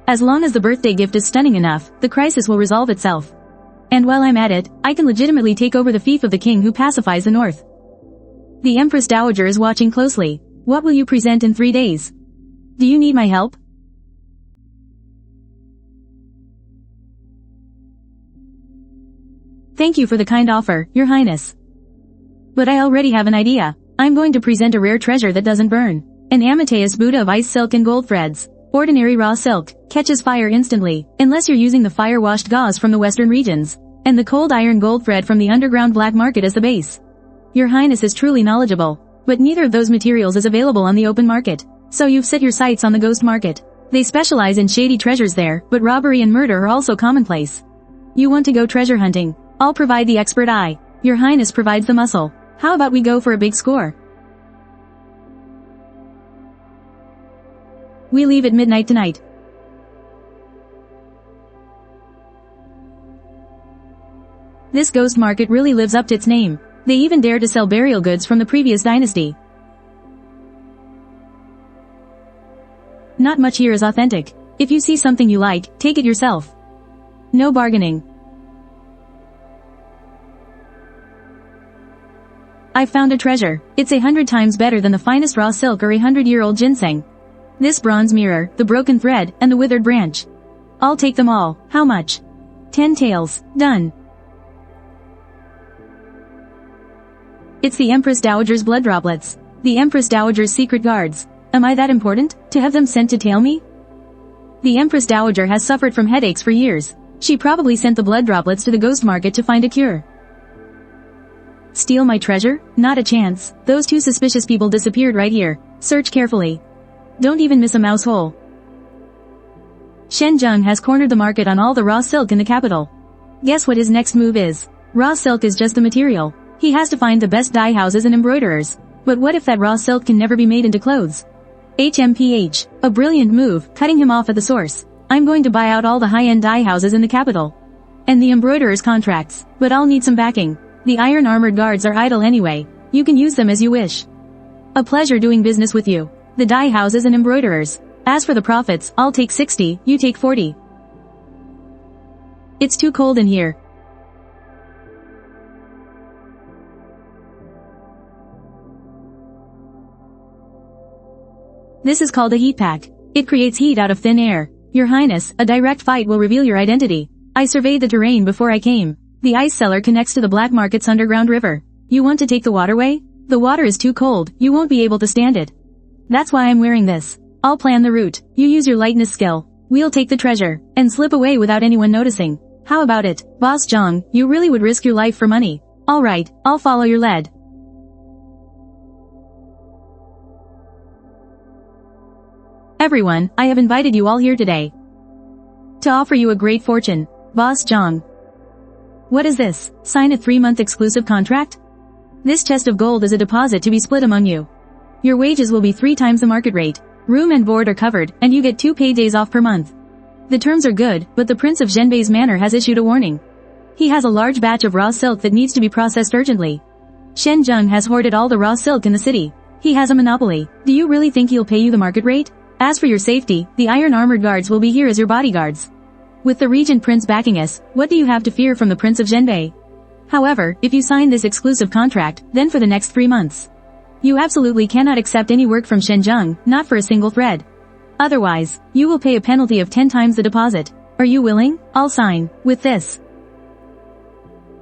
As long as the birthday gift is stunning enough, the crisis will resolve itself. And while I'm at it, I can legitimately take over the fief of the king who pacifies the north. The Empress Dowager is watching closely. What will you present in 3 days? Do you need my help? Thank you for the kind offer, Your Highness. But I already have an idea. I'm going to present a rare treasure that doesn't burn. An Amateus Buddha of ice silk and gold threads. Ordinary raw silk, catches fire instantly, unless you're using the fire-washed gauze from the western regions, and the cold iron gold thread from the underground black market as the base. Your Highness is truly knowledgeable, but neither of those materials is available on the open market, so you've set your sights on the ghost market. They specialize in shady treasures there, but robbery and murder are also commonplace. You want to go treasure hunting? I'll provide the expert eye. Your Highness provides the muscle. How about we go for a big score? We leave at midnight tonight. This ghost market really lives up to its name. They even dare to sell burial goods from the previous dynasty. Not much here is authentic. If you see something you like, take it yourself. No bargaining. I found a treasure. It's 100 times better than the finest raw silk or 100-year-old ginseng. This bronze mirror, the broken thread, and the withered branch. I'll take them all. How much? 10 taels. Done. It's the Empress Dowager's blood droplets. The Empress Dowager's secret guards. Am I that important, to have them sent to tail me? The Empress Dowager has suffered from headaches for years. She probably sent the blood droplets to the ghost market to find a cure. Steal my treasure? Not a chance. Those 2 suspicious people disappeared right here. Search carefully. Don't even miss a mouse hole. Shen Zheng has cornered the market on all the raw silk in the capital. Guess what his next move is? Raw silk is just the material. He has to find the best dye houses and embroiderers. But what if that raw silk can never be made into clothes? HMPH. A brilliant move, cutting him off at the source. I'm going to buy out all the high-end dye houses in the capital. And the embroiderers' contracts. But I'll need some backing. The iron armored guards are idle anyway. You can use them as you wish. A pleasure doing business with you. The dye houses and embroiderers. As for the profits, I'll take 60, you take 40. It's too cold in here. This is called a heat pack. It creates heat out of thin air. Your Highness, a direct fight will reveal your identity. I surveyed the terrain before I came. The ice cellar connects to the black market's underground river. You want to take the waterway? The water is too cold, you won't be able to stand it. That's why I'm wearing this. I'll plan the route. You use your lightness skill. We'll take the treasure, and slip away without anyone noticing. How about it, Boss Zhang? You really would risk your life for money. Alright, I'll follow your lead. Everyone, I have invited you all here today to offer you a great fortune. Boss Zhang. What is this? Sign a 3-month exclusive contract? This chest of gold is a deposit to be split among you. Your wages will be 3 times the market rate. Room and board are covered, and you get 2 paid days off per month. The terms are good, but the Prince of Zhenbei's manor has issued a warning. He has a large batch of raw silk that needs to be processed urgently. Shen Zheng has hoarded all the raw silk in the city. He has a monopoly. Do you really think he'll pay you the market rate? As for your safety, the iron armored guards will be here as your bodyguards. With the Regent Prince backing us, what do you have to fear from the Prince of Zhenbei? However, if you sign this exclusive contract, then for the next 3 months, you absolutely cannot accept any work from Shen Zheng, not for a single thread. Otherwise, you will pay a penalty of 10 times the deposit. Are you willing? I'll sign. With this,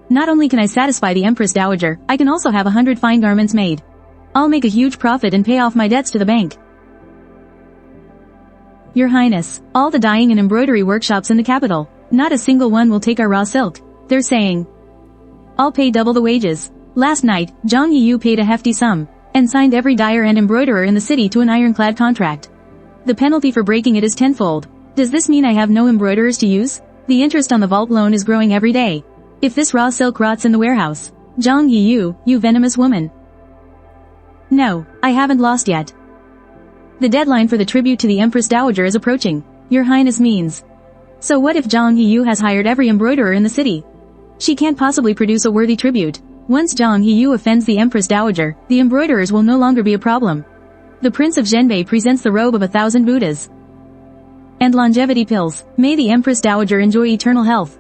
not only can I satisfy the Empress Dowager, I can also have 100 fine garments made. I'll make a huge profit and pay off my debts to the bank. Your Highness, all the dyeing and embroidery workshops in the capital, not a single one will take our raw silk. They're saying, I'll pay double the wages. Last night, Zhang Yiyu paid a hefty sum, and signed every dyer and embroiderer in the city to an ironclad contract. The penalty for breaking it is tenfold. Does this mean I have no embroiderers to use? The interest on the vault loan is growing every day. If this raw silk rots in the warehouse, Zhang Yiyu, you venomous woman. No, I haven't lost yet. The deadline for the tribute to the Empress Dowager is approaching. Your Highness means. So what if Zhang Yiyu has hired every embroiderer in the city? She can't possibly produce a worthy tribute. Once Zhang Yiyu offends the Empress Dowager, the embroiderers will no longer be a problem. The Prince of Zhenbei presents the robe of 1,000 Buddhas and longevity pills. May the Empress Dowager enjoy eternal health.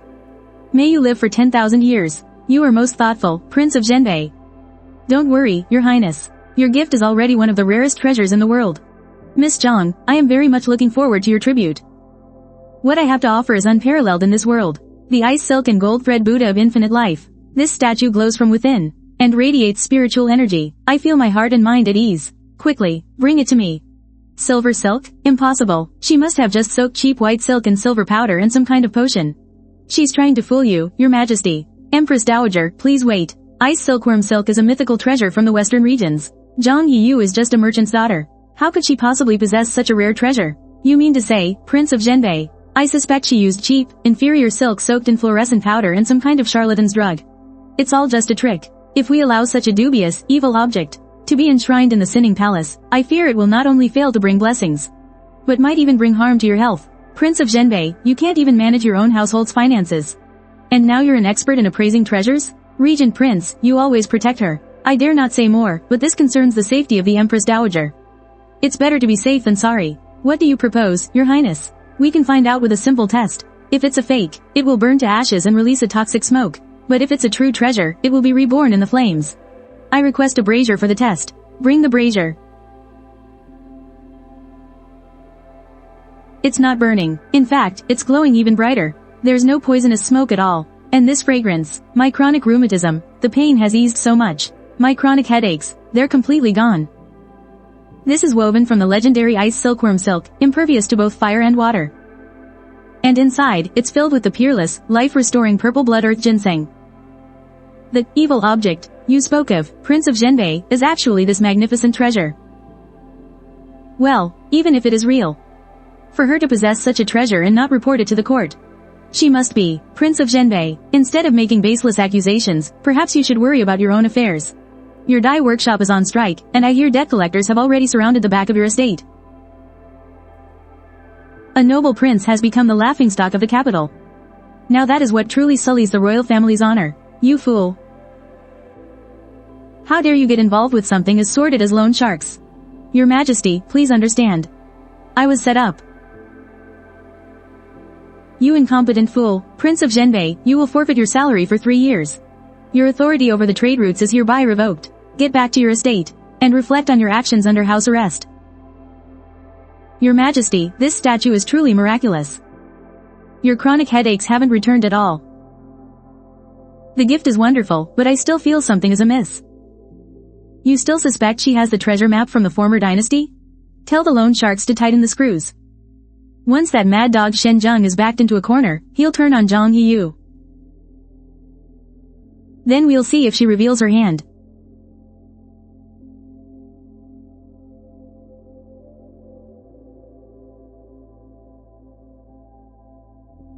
May you live for 10,000 years. You are most thoughtful, Prince of Zhenbei. Don't worry, Your Highness. Your gift is already one of the rarest treasures in the world. Miss Zhang, I am very much looking forward to your tribute. What I have to offer is unparalleled in this world. The ice silk and gold thread Buddha of infinite life. This statue glows from within and radiates spiritual energy. I feel my heart and mind at ease. Quickly, bring it to me. Silver silk? Impossible. She must have just soaked cheap white silk in silver powder and some kind of potion. She's trying to fool you, Your Majesty. Empress Dowager, please wait. Ice silkworm silk is a mythical treasure from the western regions. Zhang Yiyu is just a merchant's daughter. How could she possibly possess such a rare treasure? You mean to say, Prince of Zhenbei? I suspect she used cheap, inferior silk soaked in fluorescent powder and some kind of charlatan's drug. It's all just a trick. If we allow such a dubious, evil object to be enshrined in the Sinning Palace, I fear it will not only fail to bring blessings, but might even bring harm to your health. Prince of Zhenbei, you can't even manage your own household's finances. And now you're an expert in appraising treasures? Regent Prince, you always protect her. I dare not say more, but this concerns the safety of the Empress Dowager. It's better to be safe than sorry. What do you propose, Your Highness? We can find out with a simple test. If it's a fake, it will burn to ashes and release a toxic smoke. But if it's a true treasure, it will be reborn in the flames. I request a brazier for the test. Bring the brazier. It's not burning. In fact, it's glowing even brighter. There's no poisonous smoke at all. And this fragrance, my chronic rheumatism, the pain has eased so much. My chronic headaches, they're completely gone. This is woven from the legendary ice silkworm silk, impervious to both fire and water. And inside, it's filled with the peerless, life-restoring purple blood earth ginseng. The evil object you spoke of, Prince of Zhenbei, is actually this magnificent treasure. Well, even if it is real, for her to possess such a treasure and not report it to the court, she must be Prince of Zhenbei. Instead of making baseless accusations, perhaps you should worry about your own affairs. Your dye workshop is on strike, and I hear debt collectors have already surrounded the back of your estate. A noble prince has become the laughingstock of the capital. Now that is what truly sullies the royal family's honor. You fool. How dare you get involved with something as sordid as loan sharks? Your Majesty, please understand. I was set up. You incompetent fool, Prince of Zhenbei, you will forfeit your salary for 3 years. Your authority over the trade routes is hereby revoked. Get back to your estate, and reflect on your actions under house arrest. Your Majesty, this statue is truly miraculous. Your chronic headaches haven't returned at all. The gift is wonderful, but I still feel something is amiss. You still suspect she has the treasure map from the former dynasty? Tell the loan sharks to tighten the screws. Once that mad dog Shen Zheng is backed into a corner, he'll turn on Zhang Yiyu. Then we'll see if she reveals her hand.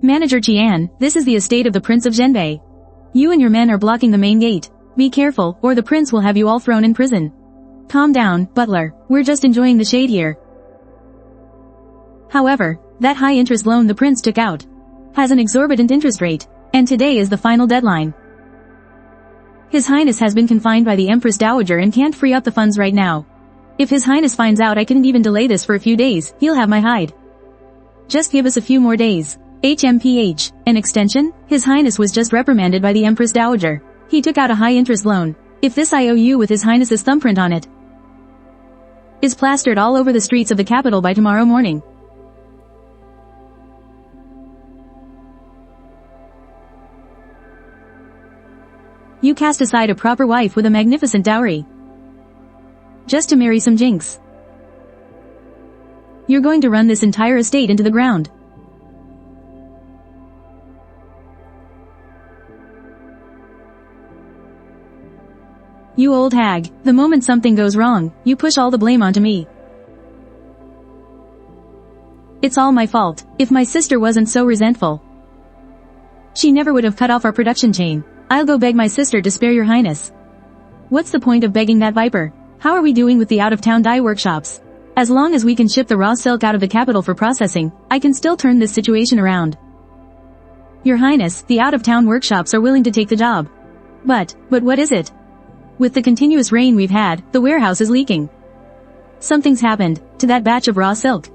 Manager Qian, this is the estate of the Prince of Zhenbei. You and your men are blocking the main gate. Be careful, or the prince will have you all thrown in prison. Calm down, butler. We're just enjoying the shade here. However, that high-interest loan the prince took out has an exorbitant interest rate, and today is the final deadline. His Highness has been confined by the Empress Dowager and can't free up the funds right now. If His Highness finds out I couldn't even delay this for a few days, he'll have my hide. Just give us a few more days. HMPH, an extension? His Highness was just reprimanded by the Empress Dowager. He took out a high-interest loan. If this IOU with His Highness's thumbprint on it is plastered all over the streets of the capital by tomorrow morning, you cast aside a proper wife with a magnificent dowry just to marry some jinx. You're going to run this entire estate into the ground. You old hag, the moment something goes wrong, you push all the blame onto me. It's all my fault. If my sister wasn't so resentful, she never would have cut off our production chain. I'll go beg my sister to spare your highness. What's the point of begging that viper? How are we doing with the out-of-town dye workshops? As long as we can ship the raw silk out of the capital for processing, I can still turn this situation around. Your highness, the out-of-town workshops are willing to take the job. But what is it? With the continuous rain we've had, the warehouse is leaking. Something's happened to that batch of raw silk.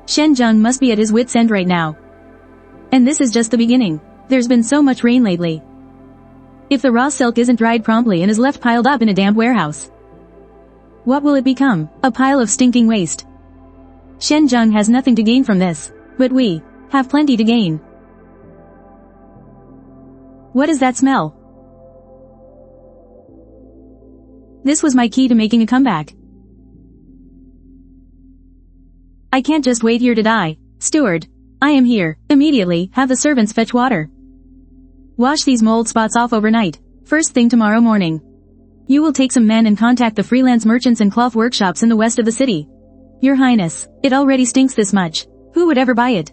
Shen Zheng must be at his wit's end right now. And this is just the beginning. There's been so much rain lately. If the raw silk isn't dried promptly and is left piled up in a damp warehouse, what will it become? A pile of stinking waste. Shen Zheng has nothing to gain from this, but we have plenty to gain. What is that smell? This was my key to making a comeback. I can't just wait here to die. Steward, I am here. Immediately, have the servants fetch water. Wash these mold spots off overnight. First thing tomorrow morning. You will take some men and contact the freelance merchants and cloth workshops in the west of the city. Your highness, it already stinks this much. Who would ever buy it?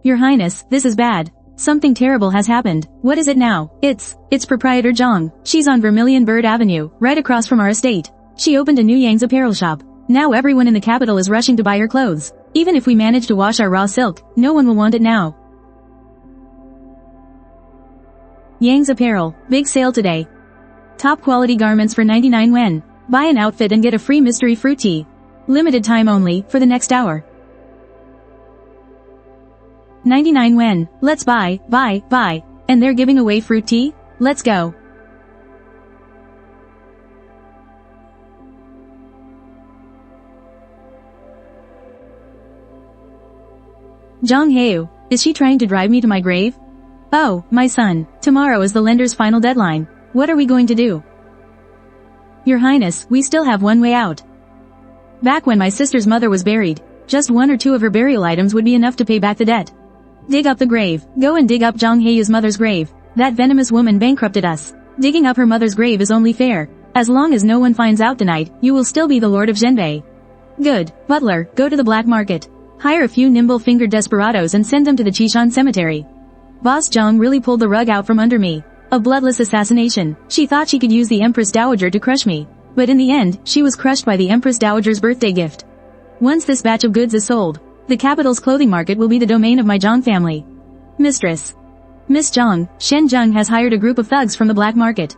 Your highness, this is bad. Something terrible has happened. What is it now? It's proprietor Zhang. She's on Vermilion Bird Avenue, right across from our estate. She opened a new Yang's apparel shop. Now everyone in the capital is rushing to buy her clothes. Even if we manage to wash our raw silk, no one will want it now. Yang's apparel, big sale today. Top quality garments for 99 yuan. Buy an outfit and get a free mystery fruit tea. Limited time only, for the next hour. 99 yuan. Let's buy. And they're giving away fruit tea? Let's go. Zhang Heo, is she trying to drive me to my grave? Oh, my son, tomorrow is the lender's final deadline. What are we going to do? Your highness, we still have one way out. Back when my sister's mother was buried, just 1 or 2 of her burial items would be enough to pay back the debt. Dig up the grave. Go and dig up Zhang Heyu's mother's grave. That venomous woman bankrupted us. Digging up her mother's grave is only fair. As long as no one finds out tonight, you will still be the lord of Zhenbei. Good. Butler, go to the black market. Hire a few nimble-fingered desperados and send them to the Qishan cemetery. Boss Zhang really pulled the rug out from under me. A bloodless assassination. She thought she could use the Empress Dowager to crush me. But in the end, she was crushed by the Empress Dowager's birthday gift. Once this batch of goods is sold, the capital's clothing market will be the domain of my Zhang family. Mistress. Miss Zhang, Shen Zheng has hired a group of thugs from the black market.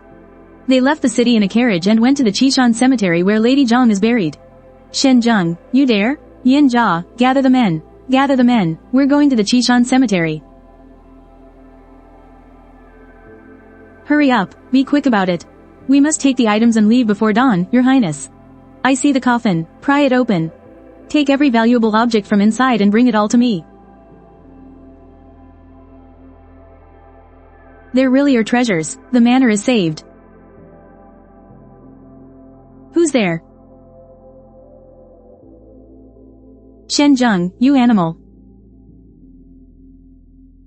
They left the city in a carriage and went to the Qishan cemetery where Lady Zhang is buried. Shen Zheng, you there? Yin Jia, gather the men. Gather the men. We're going to the Qishan cemetery. Hurry up. Be quick about it. We must take the items and leave before dawn, your highness. I see the coffin. Pry it open. Take every valuable object from inside and bring it all to me. There really are treasures. The manor is saved. Who's there? Shen Zheng, you animal.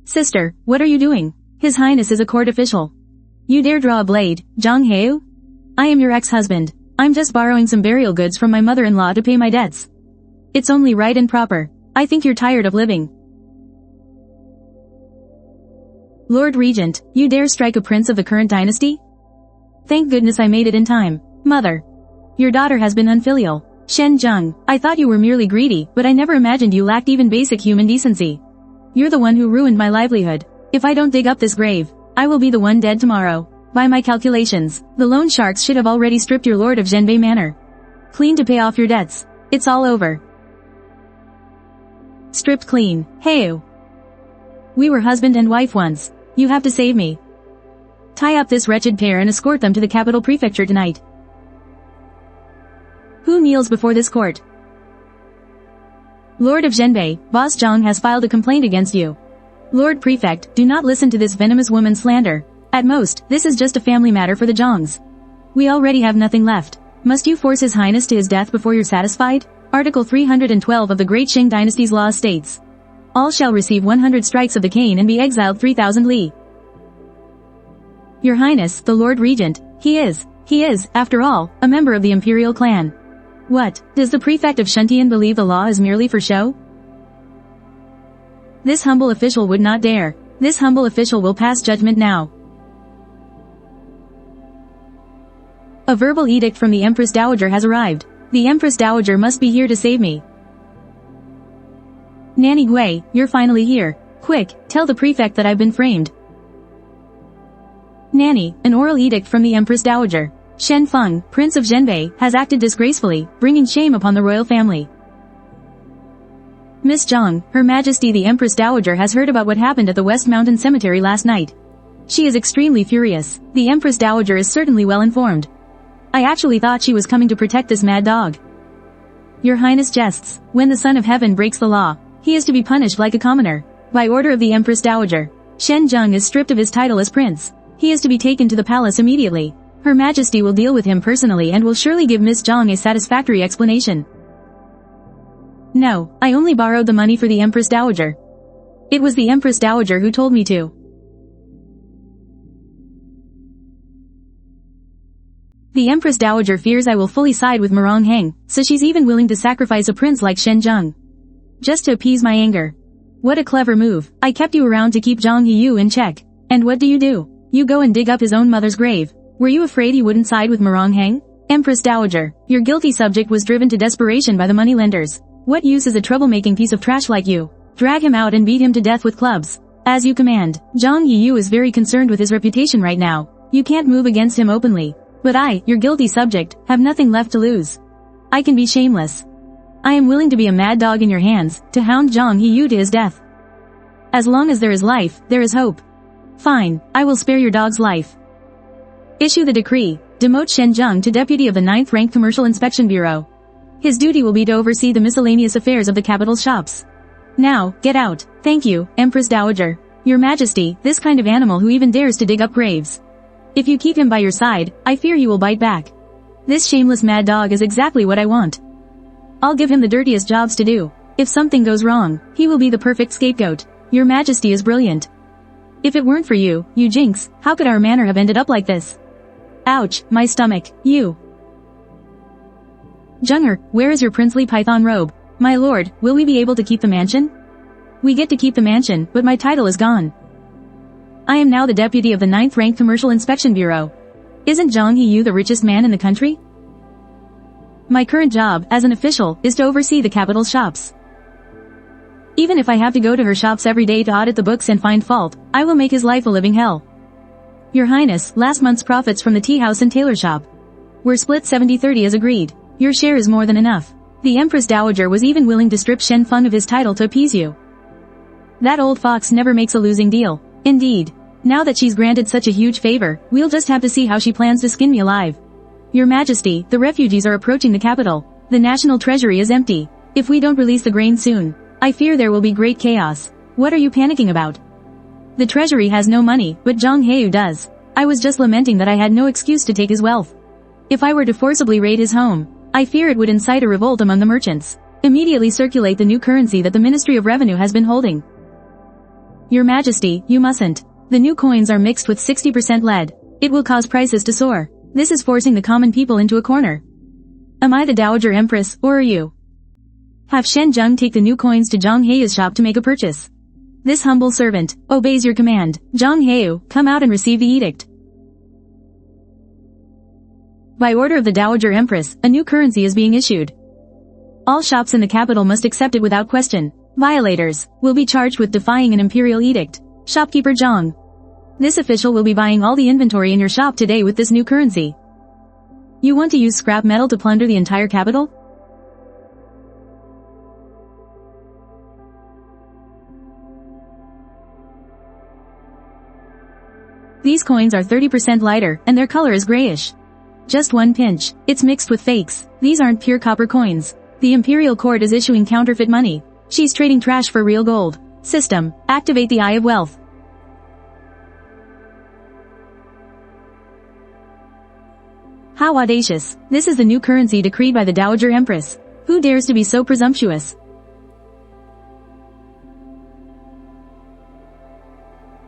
Sister, what are you doing? His Highness is a court official. You dare draw a blade, Zhang Heo? I am your ex-husband. I'm just borrowing some burial goods from my mother-in-law to pay my debts. It's only right and proper. I think you're tired of living. Lord Regent, you dare strike a prince of the current dynasty? Thank goodness I made it in time. Mother. Your daughter has been unfilial. Shen Zheng, I thought you were merely greedy, but I never imagined you lacked even basic human decency. You're the one who ruined my livelihood. If I don't dig up this grave, I will be the one dead tomorrow. By my calculations, the loan sharks should have already stripped your lord of Zhenbei Manor. Clean to pay off your debts. It's all over. Stripped clean. Hey. We were husband and wife once. You have to save me. Tie up this wretched pair and escort them to the capital prefecture tonight. Who kneels before this court? Lord of Zhenbei, Boss Zhang has filed a complaint against you. Lord Prefect, do not listen to this venomous woman's slander. At most, this is just a family matter for the Zhangs. We already have nothing left. Must you force His Highness to his death before you're satisfied? Article 312 of the Great Qing Dynasty's law states, all shall receive 100 strikes of the cane and be exiled 3,000 li. Your Highness, the Lord Regent, he is, after all, a member of the imperial clan. What, does the prefect of Shuntian believe the law is merely for show? This humble official would not dare. This humble official will pass judgment now. A verbal edict from the Empress Dowager has arrived. The Empress Dowager must be here to save me. Nanny Gui, you're finally here. Quick, tell the prefect that I've been framed. Nanny, an oral edict from the Empress Dowager. Shen Feng, Prince of Zhenbei, has acted disgracefully, bringing shame upon the royal family. Miss Zhang, Her Majesty the Empress Dowager has heard about what happened at the West Mountain Cemetery last night. She is extremely furious. The Empress Dowager is certainly well informed. I actually thought she was coming to protect this mad dog. Your Highness jests. When the Son of Heaven breaks the law, he is to be punished like a commoner. By order of the Empress Dowager, Shen Zheng is stripped of his title as prince. He is to be taken to the palace immediately. Her Majesty will deal with him personally and will surely give Miss Zhang a satisfactory explanation. No, I only borrowed the money for the Empress Dowager. It was the Empress Dowager who told me to. The Empress Dowager fears I will fully side with Mirong Heng, so she's even willing to sacrifice a prince like Shen Zheng. Just to appease my anger. What a clever move. I kept you around to keep Zhang Heyu in check. And what do? You go and dig up his own mother's grave. Were you afraid he wouldn't side with Mirong Heng? Empress Dowager, your guilty subject was driven to desperation by the moneylenders. What use is a troublemaking piece of trash like you? Drag him out and beat him to death with clubs. As you command. Zhang Heyu is very concerned with his reputation right now. You can't move against him openly. But I, your guilty subject, have nothing left to lose. I can be shameless. I am willing to be a mad dog in your hands, to hound Zhang Heyu to his death. As long as there is life, there is hope. Fine, I will spare your dog's life. Issue the decree. Demote Shen Zheng to deputy of the 9th Rank Commercial Inspection Bureau. His duty will be to oversee the miscellaneous affairs of the capital's shops. Now, get out. Thank you, Empress Dowager. Your Majesty, this kind of animal who even dares to dig up graves. If you keep him by your side, I fear he will bite back. This shameless mad dog is exactly what I want. I'll give him the dirtiest jobs to do. If something goes wrong, he will be the perfect scapegoat. Your Majesty is brilliant. If it weren't for you, you jinx, how could our manor have ended up like this? Ouch, my stomach, you. Junger, where is your princely python robe? My lord, will we be able to keep the mansion? We get to keep the mansion, but my title is gone. I am now the deputy of the 9th Rank Commercial Inspection Bureau. Isn't Zhang Heyu the richest man in the country? My current job, as an official, is to oversee the capital's shops. Even if I have to go to her shops every day to audit the books and find fault, I will make his life a living hell. Your Highness, last month's profits from the tea house and tailor shop were split 70-30 as agreed. Your share is more than enough. The Empress Dowager was even willing to strip Shen Feng of his title to appease you. That old fox never makes a losing deal. Indeed. Now that she's granted such a huge favor, we'll just have to see how she plans to skin me alive. Your Majesty, the refugees are approaching the capital. The national treasury is empty. If we don't release the grain soon, I fear there will be great chaos. What are you panicking about? The treasury has no money, but Zhang Heyu does. I was just lamenting that I had no excuse to take his wealth. If I were to forcibly raid his home, I fear it would incite a revolt among the merchants. Immediately circulate the new currency that the Ministry of Revenue has been holding. Your Majesty, you mustn't. The new coins are mixed with 60% lead. It will cause prices to soar. This is forcing the common people into a corner. Am I the Dowager Empress, or are you? Have Shen Zheng take the new coins to Zhang Heyu's shop to make a purchase. This humble servant obeys your command. Zhang Heyu, come out and receive the edict. By order of the Dowager Empress, a new currency is being issued. All shops in the capital must accept it without question. Violators will be charged with defying an imperial edict. Shopkeeper Zhang. This official will be buying all the inventory in your shop today with this new currency. You want to use scrap metal to plunder the entire capital? These coins are 30% lighter, and their color is grayish. Just one pinch. It's mixed with fakes. These aren't pure copper coins. The imperial court is issuing counterfeit money. She's trading trash for real gold. System, activate the Eye of Wealth. How audacious. This is the new currency decreed by the Dowager Empress. Who dares to be so presumptuous?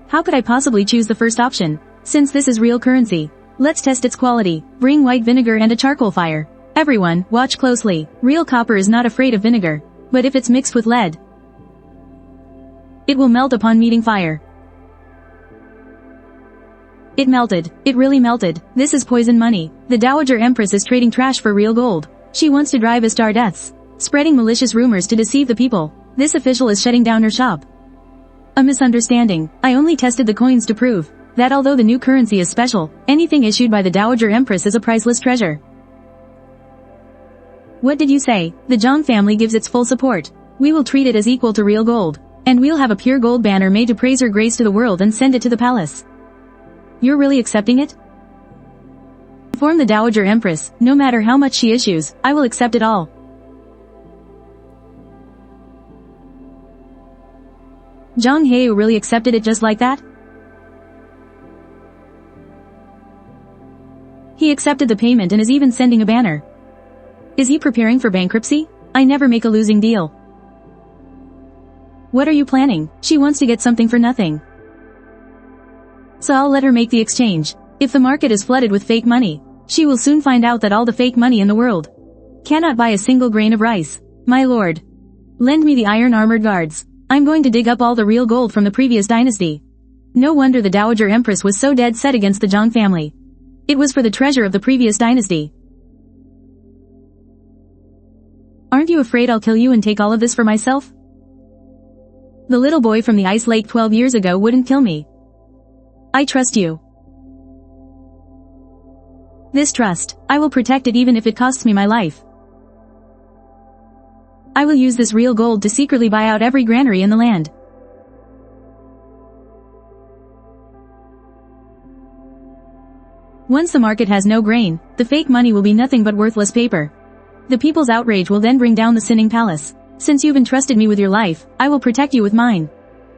How could I possibly choose the first option? Since this is real currency, let's test its quality. Bring white vinegar and a charcoal fire. Everyone, watch closely. Real copper is not afraid of vinegar. But if it's mixed with lead, it will melt upon meeting fire. It melted. It really melted. This is poison money. The Dowager Empress is trading trash for real gold. She wants to drive us to our deaths, spreading malicious rumors to deceive the people. This official is shutting down her shop. A misunderstanding. I only tested the coins to prove that although the new currency is special, anything issued by the Dowager Empress is a priceless treasure. What did you say? The Zhang family gives its full support. We will treat it as equal to real gold. And we'll have a pure gold banner made to praise her grace to the world and send it to the palace. You're really accepting it? Inform the Dowager Empress, no matter how much she issues, I will accept it all. Zhang Heyou really accepted it just like that? He accepted the payment and is even sending a banner. Is he preparing for bankruptcy? I never make a losing deal. What are you planning? She wants to get something for nothing. So I'll let her make the exchange. If the market is flooded with fake money, she will soon find out that all the fake money in the world cannot buy a single grain of rice. My lord, lend me the iron armored guards. I'm going to dig up all the real gold from the previous dynasty. No wonder the Dowager Empress was so dead set against the Zhang family. It was for the treasure of the previous dynasty. Aren't you afraid I'll kill you and take all of this for myself? The little boy from the ice lake 12 years ago wouldn't kill me. I trust you. This trust, I will protect it even if it costs me my life. I will use this real gold to secretly buy out every granary in the land. Once the market has no grain, the fake money will be nothing but worthless paper. The people's outrage will then bring down the sinning palace. Since you've entrusted me with your life, I will protect you with mine.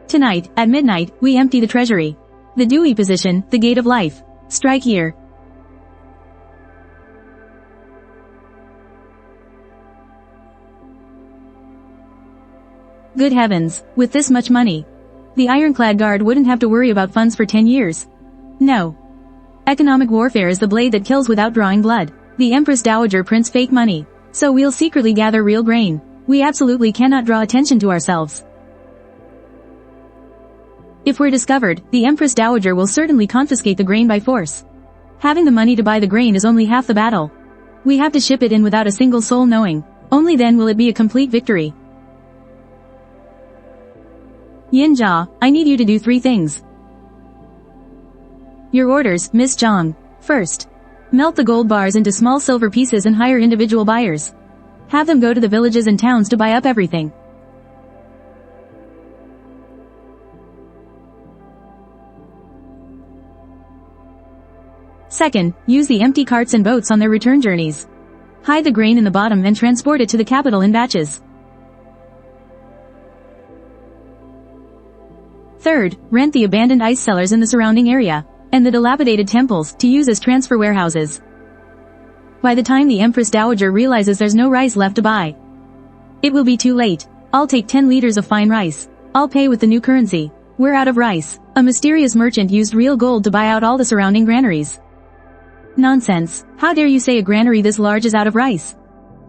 Tonight, at midnight, we empty the treasury. The Dewey position, the gate of life. Strike here. Good heavens, with this much money, the ironclad guard wouldn't have to worry about funds for 10 years. No. Economic warfare is the blade that kills without drawing blood. The Empress Dowager prints fake money, so we'll secretly gather real grain. We absolutely cannot draw attention to ourselves. If we're discovered, the Empress Dowager will certainly confiscate the grain by force. Having the money to buy the grain is only half the battle. We have to ship it in without a single soul knowing. Only then will it be a complete victory. Yin Jia, I need you to do 3 things. Your orders, Miss Zhang. First, melt the gold bars into small silver pieces and hire individual buyers. Have them go to the villages and towns to buy up everything. Second, use the empty carts and boats on their return journeys. Hide the grain in the bottom and transport it to the capital in batches. Third, rent the abandoned ice cellars in the surrounding area, and the dilapidated temples, to use as transfer warehouses. By the time the Empress Dowager realizes there's no rice left to buy, it will be too late. I'll take 10 liters of fine rice. I'll pay with the new currency. We're out of rice. A mysterious merchant used real gold to buy out all the surrounding granaries. Nonsense. How dare you say a granary this large is out of rice?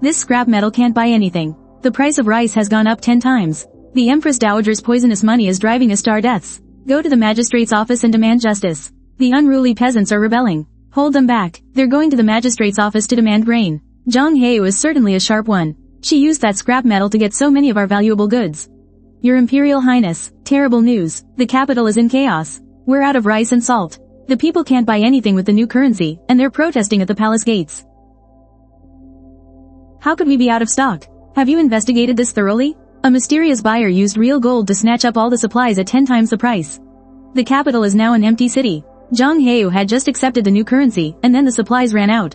This scrap metal can't buy anything. The price of rice has gone up 10 times. The Empress Dowager's poisonous money is driving us to our deaths. Go to the magistrate's office and demand justice. The unruly peasants are rebelling. Hold them back. They're going to the magistrate's office to demand grain. Zhang Heyou is certainly a sharp one. She used that scrap metal to get so many of our valuable goods. Your Imperial Highness, terrible news. The capital is in chaos. We're out of rice and salt. The people can't buy anything with the new currency, and they're protesting at the palace gates. How could we be out of stock? Have you investigated this thoroughly? A mysterious buyer used real gold to snatch up all the supplies at 10 times the price. The capital is now an empty city. Zhang Heyou had just accepted the new currency, and then the supplies ran out.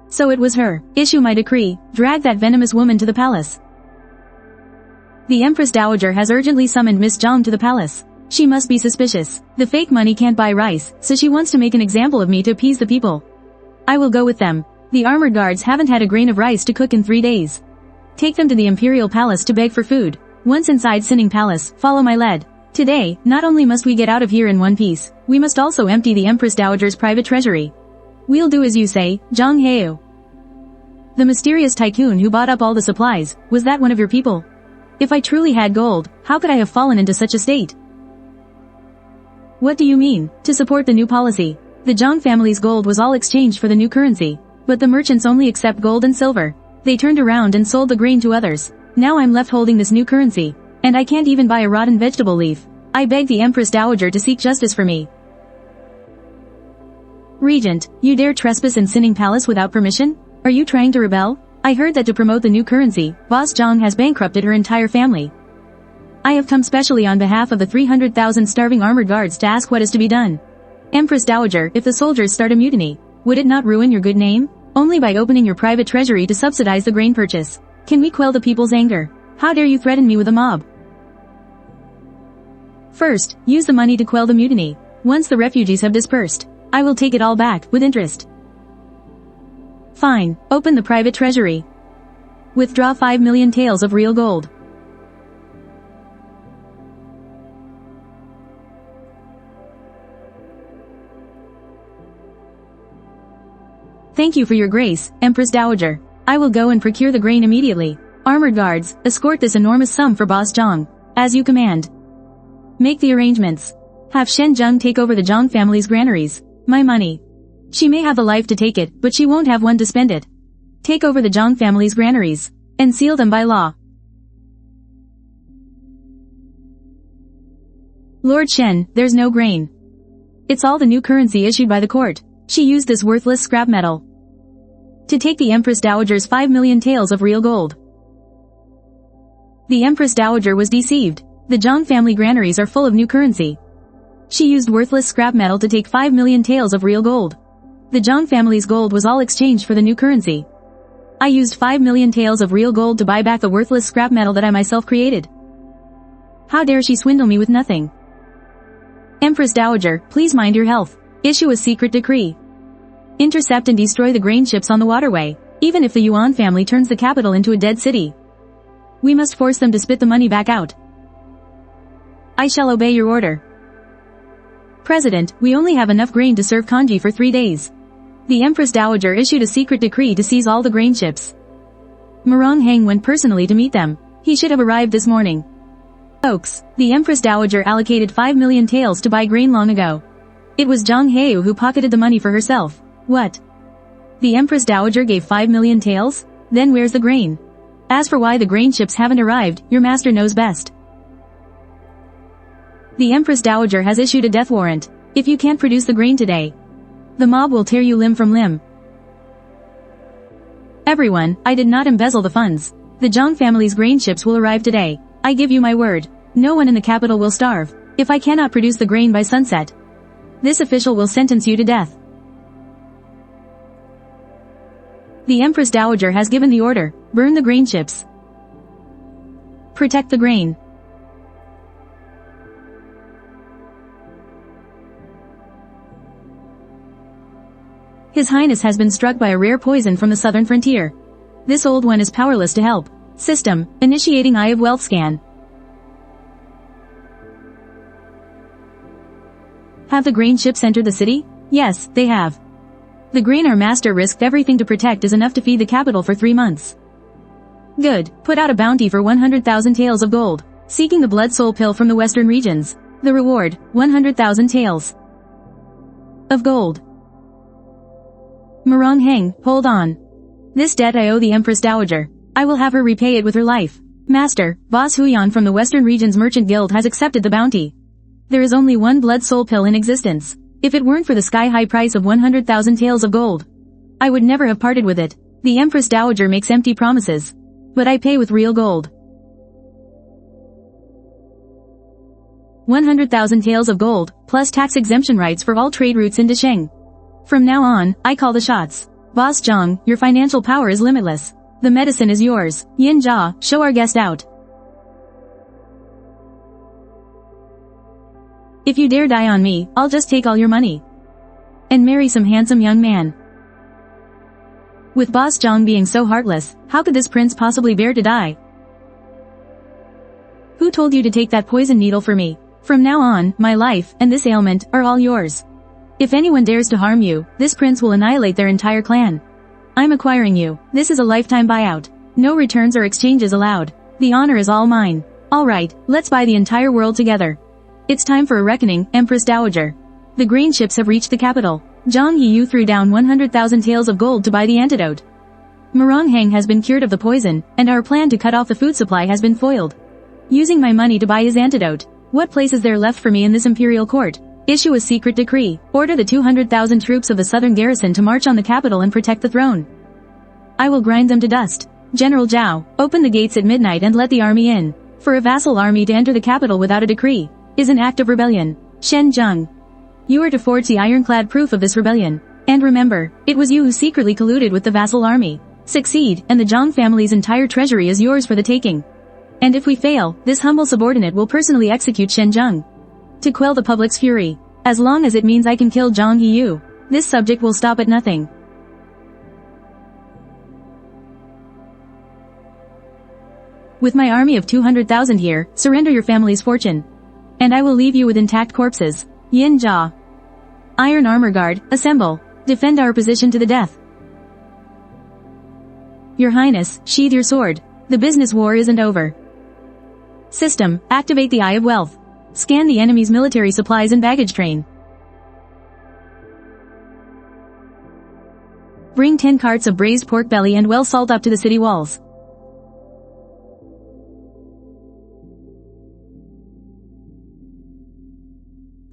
So it was her. Issue my decree. Drag that venomous woman to the palace. The Empress Dowager has urgently summoned Miss Zhang to the palace. She must be suspicious. The fake money can't buy rice, so she wants to make an example of me to appease the people. I will go with them. The armored guards haven't had a grain of rice to cook in 3 days. Take them to the Imperial Palace to beg for food. Once inside Sinning Palace, follow my lead. Today, not only must we get out of here in one piece, we must also empty the Empress Dowager's private treasury. We'll do as you say, Zhang Heo. The mysterious tycoon who bought up all the supplies, was that one of your people? If I truly had gold, how could I have fallen into such a state? What do you mean, to support the new policy? The Zhang family's gold was all exchanged for the new currency. But the merchants only accept gold and silver. They turned around and sold the grain to others. Now I'm left holding this new currency. And I can't even buy a rotten vegetable leaf. I beg the Empress Dowager to seek justice for me. Regent, you dare trespass in Sinning Palace without permission? Are you trying to rebel? I heard that to promote the new currency, Boss Zhang has bankrupted her entire family. I have come specially on behalf of the 300,000 starving armored guards to ask what is to be done. Empress Dowager, if the soldiers start a mutiny, would it not ruin your good name? Only by opening your private treasury to subsidize the grain purchase. Can we quell the people's anger? How dare you threaten me with a mob? First, use the money to quell the mutiny. Once the refugees have dispersed, I will take it all back, with interest. Fine, open the private treasury. Withdraw 5 million taels of real gold. Thank you for your grace, Empress Dowager. I will go and procure the grain immediately. Armored guards, escort this enormous sum for Boss Zhang. As you command. Make the arrangements. Have Shen Zheng take over the Zhang family's granaries. My money. She may have the life to take it, but she won't have one to spend it. Take over the Zhang family's granaries. And seal them by law. Lord Shen, there's no grain. It's all the new currency issued by the court. She used this worthless scrap metal to take the Empress Dowager's 5 million taels of real gold. The Empress Dowager was deceived. The Zhang family granaries are full of new currency. She used worthless scrap metal to take 5 million taels of real gold. The Zhang family's gold was all exchanged for the new currency. I used 5 million taels of real gold to buy back the worthless scrap metal that I myself created. How dare she swindle me with nothing? Empress Dowager, please mind your health. Issue a secret decree. Intercept and destroy the grain ships on the waterway, even if the Yuan family turns the capital into a dead city. We must force them to spit the money back out. I shall obey your order. President, we only have enough grain to serve Kanji for 3 days. The Empress Dowager issued a secret decree to seize all the grain ships. Murong Heng went personally to meet them. He should have arrived this morning. Oaks, the Empress Dowager allocated 5 million taels to buy grain long ago. It was Zhang Heo who pocketed the money for herself. What? The Empress Dowager gave 5 million taels? Then where's the grain? As for why the grain ships haven't arrived, your master knows best. The Empress Dowager has issued a death warrant. If you can't produce the grain today, the mob will tear you limb from limb. Everyone, I did not embezzle the funds. The Zhang family's grain ships will arrive today. I give you my word. No one in the capital will starve. If I cannot produce the grain by sunset, this official will sentence you to death. The Empress Dowager has given the order. Burn the grain ships. Protect the grain. His Highness has been struck by a rare poison from the southern frontier. This old one is powerless to help. System, initiating Eye of Wealth scan. Have the grain ships entered the city? Yes, they have. The grain our master risked everything to protect is enough to feed the capital for 3 months. Good, put out a bounty for 100,000 taels of gold, seeking the blood soul pill from the western regions. The reward, 100,000 taels of gold. Murong Heng, hold on. This debt I owe the Empress Dowager. I will have her repay it with her life. Master, Boss Huyan from the Western Region's Merchant Guild has accepted the bounty. There is only one blood soul pill in existence. If it weren't for the sky-high price of 100,000 taels of gold, I would never have parted with it. The Empress Dowager makes empty promises, but I pay with real gold. 100,000 taels of gold, plus tax exemption rights for all trade routes into Sheng. From now on, I call the shots. Boss Zhang, your financial power is limitless. The medicine is yours. Yin Jia, show our guest out. If you dare die on me, I'll just take all your money and marry some handsome young man. With Boss Zhang being so heartless, how could this prince possibly bear to die? Who told you to take that poison needle for me? From now on, my life, and this ailment, are all yours. If anyone dares to harm you, this prince will annihilate their entire clan. I'm acquiring you. This is a lifetime buyout. No returns or exchanges allowed. The honor is all mine. Alright, let's buy the entire world together. It's time for a reckoning, Empress Dowager. The grain ships have reached the capital. Zhang Yiyu threw down 100,000 taels of gold to buy the antidote. Maronghang has been cured of the poison, and our plan to cut off the food supply has been foiled. Using my money to buy his antidote. What place is there left for me in this imperial court? Issue a secret decree. Order the 200,000 troops of the southern garrison to march on the capital and protect the throne. I will grind them to dust. General Zhao, open the gates at midnight and let the army in. For a vassal army to enter the capital without a decree is an act of rebellion. Shen Zheng. You are to forge the ironclad proof of this rebellion. And remember, it was you who secretly colluded with the vassal army. Succeed, and the Zhang family's entire treasury is yours for the taking. And if we fail, this humble subordinate will personally execute Shen Zheng. To quell the public's fury. As long as it means I can kill Zhang Yiyu, this subject will stop at nothing. With my army of 200,000 here, surrender your family's fortune. And I will leave you with intact corpses. Yin Jia. Iron Armor Guard, assemble. Defend our position to the death. Your Highness, sheathe your sword. The business war isn't over. System, activate the Eye of Wealth. Scan the enemy's military supplies and baggage train. Bring 10 carts of braised pork belly and well salt up to the city walls.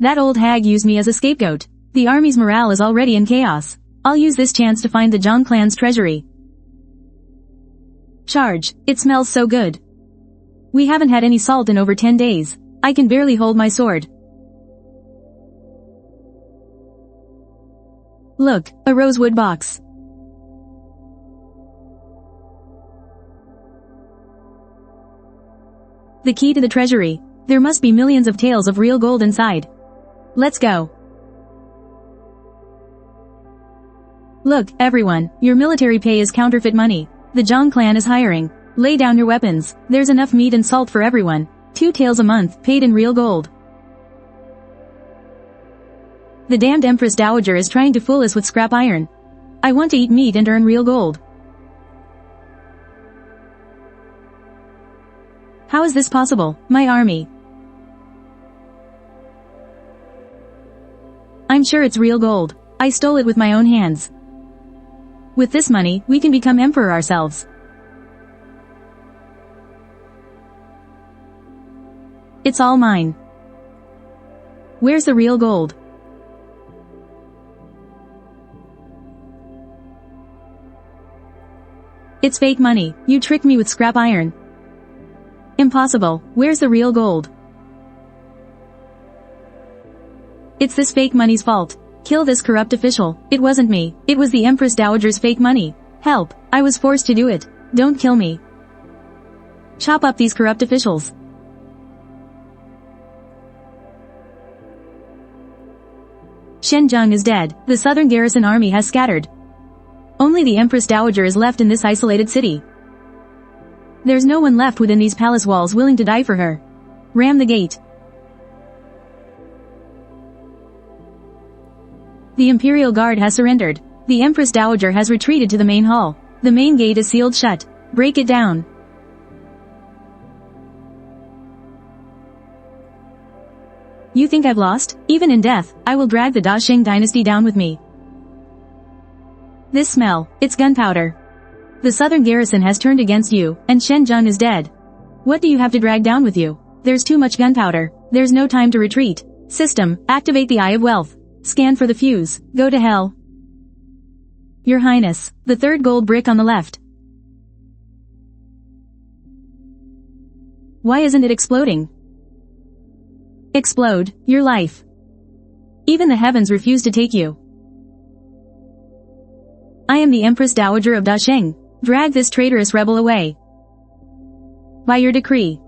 That old hag used me as a scapegoat. The army's morale is already in chaos. I'll use this chance to find the Zhang clan's treasury. Charge. It smells so good. We haven't had any salt in over 10 days. I can barely hold my sword. Look, a rosewood box. The key to the treasury. There must be millions of taels of real gold inside. Let's go. Look, everyone, your military pay is counterfeit money. The Zhang clan is hiring. Lay down your weapons. There's enough meat and salt for everyone. 2 taels a month, paid in real gold. The damned Empress Dowager is trying to fool us with scrap iron. I want to eat meat and earn real gold. How is this possible, my army? I'm sure it's real gold. I stole it with my own hands. With this money, we can become emperor ourselves. It's all mine. Where's the real gold? It's fake money. You tricked me with scrap iron. Impossible. Where's the real gold? It's this fake money's fault. Kill this corrupt official. It wasn't me. It was the Empress Dowager's fake money. Help. I was forced to do it. Don't kill me. Chop up these corrupt officials. Shen Zheng is dead. The southern garrison army has scattered. Only the Empress Dowager is left in this isolated city. There's no one left within these palace walls willing to die for her. Ram the gate. The Imperial Guard has surrendered. The Empress Dowager has retreated to the main hall. The main gate is sealed shut. Break it down. You think I've lost? Even in death, I will drag the Dasheng dynasty down with me. This smell, it's gunpowder. The southern garrison has turned against you, and Shen Zheng is dead. What do you have to drag down with you? There's too much gunpowder. There's no time to retreat. System, activate the Eye of Wealth. Scan for the fuse. Go to hell. Your Highness, the third gold brick on the left. Why isn't it exploding? Explode, your life. Even the heavens refuse to take you. I am the Empress Dowager of Dasheng. Drag this traitorous rebel away. By your decree.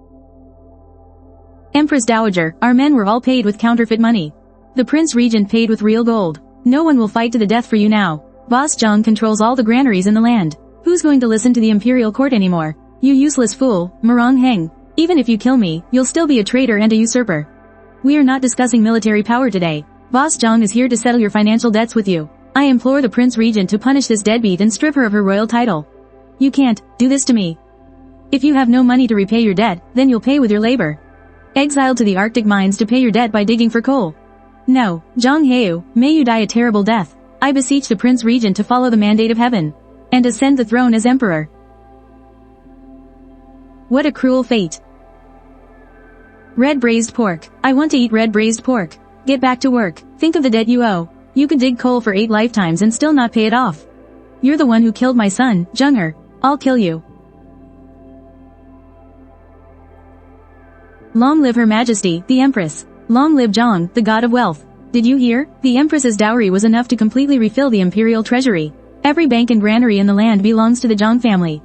Empress Dowager, our men were all paid with counterfeit money. The Prince Regent paid with real gold. No one will fight to the death for you now. Boss Zhang controls all the granaries in the land. Who's going to listen to the imperial court anymore? You useless fool, Marang Heng. Even if you kill me, you'll still be a traitor and a usurper. We are not discussing military power today. Boss Zhang is here to settle your financial debts with you. I implore the Prince Regent to punish this deadbeat and strip her of her royal title. You can't do this to me. If you have no money to repay your debt, then you'll pay with your labor. Exiled to the Arctic mines to pay your debt by digging for coal. No, Zhang Heu, may you die a terrible death. I beseech the Prince Regent to follow the mandate of heaven and ascend the throne as emperor. What a cruel fate. Red braised pork. I want to eat red braised pork. Get back to work. Think of the debt you owe. You can dig coal for 8 lifetimes and still not pay it off. You're the one who killed my son, Zheng'er. I'll kill you. Long live Her Majesty, the Empress. Long live Zhang, the god of wealth. Did you hear? The Empress's dowry was enough to completely refill the imperial treasury. Every bank and granary in the land belongs to the Zhang family.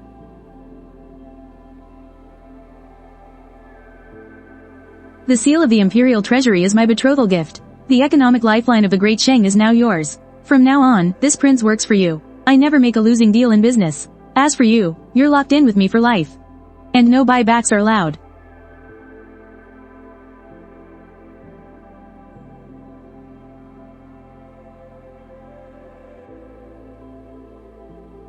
The seal of the imperial treasury is my betrothal gift. The economic lifeline of the Great Sheng is now yours. From now on, this prince works for you. I never make a losing deal in business. As for you, you're locked in with me for life. And no buybacks are allowed.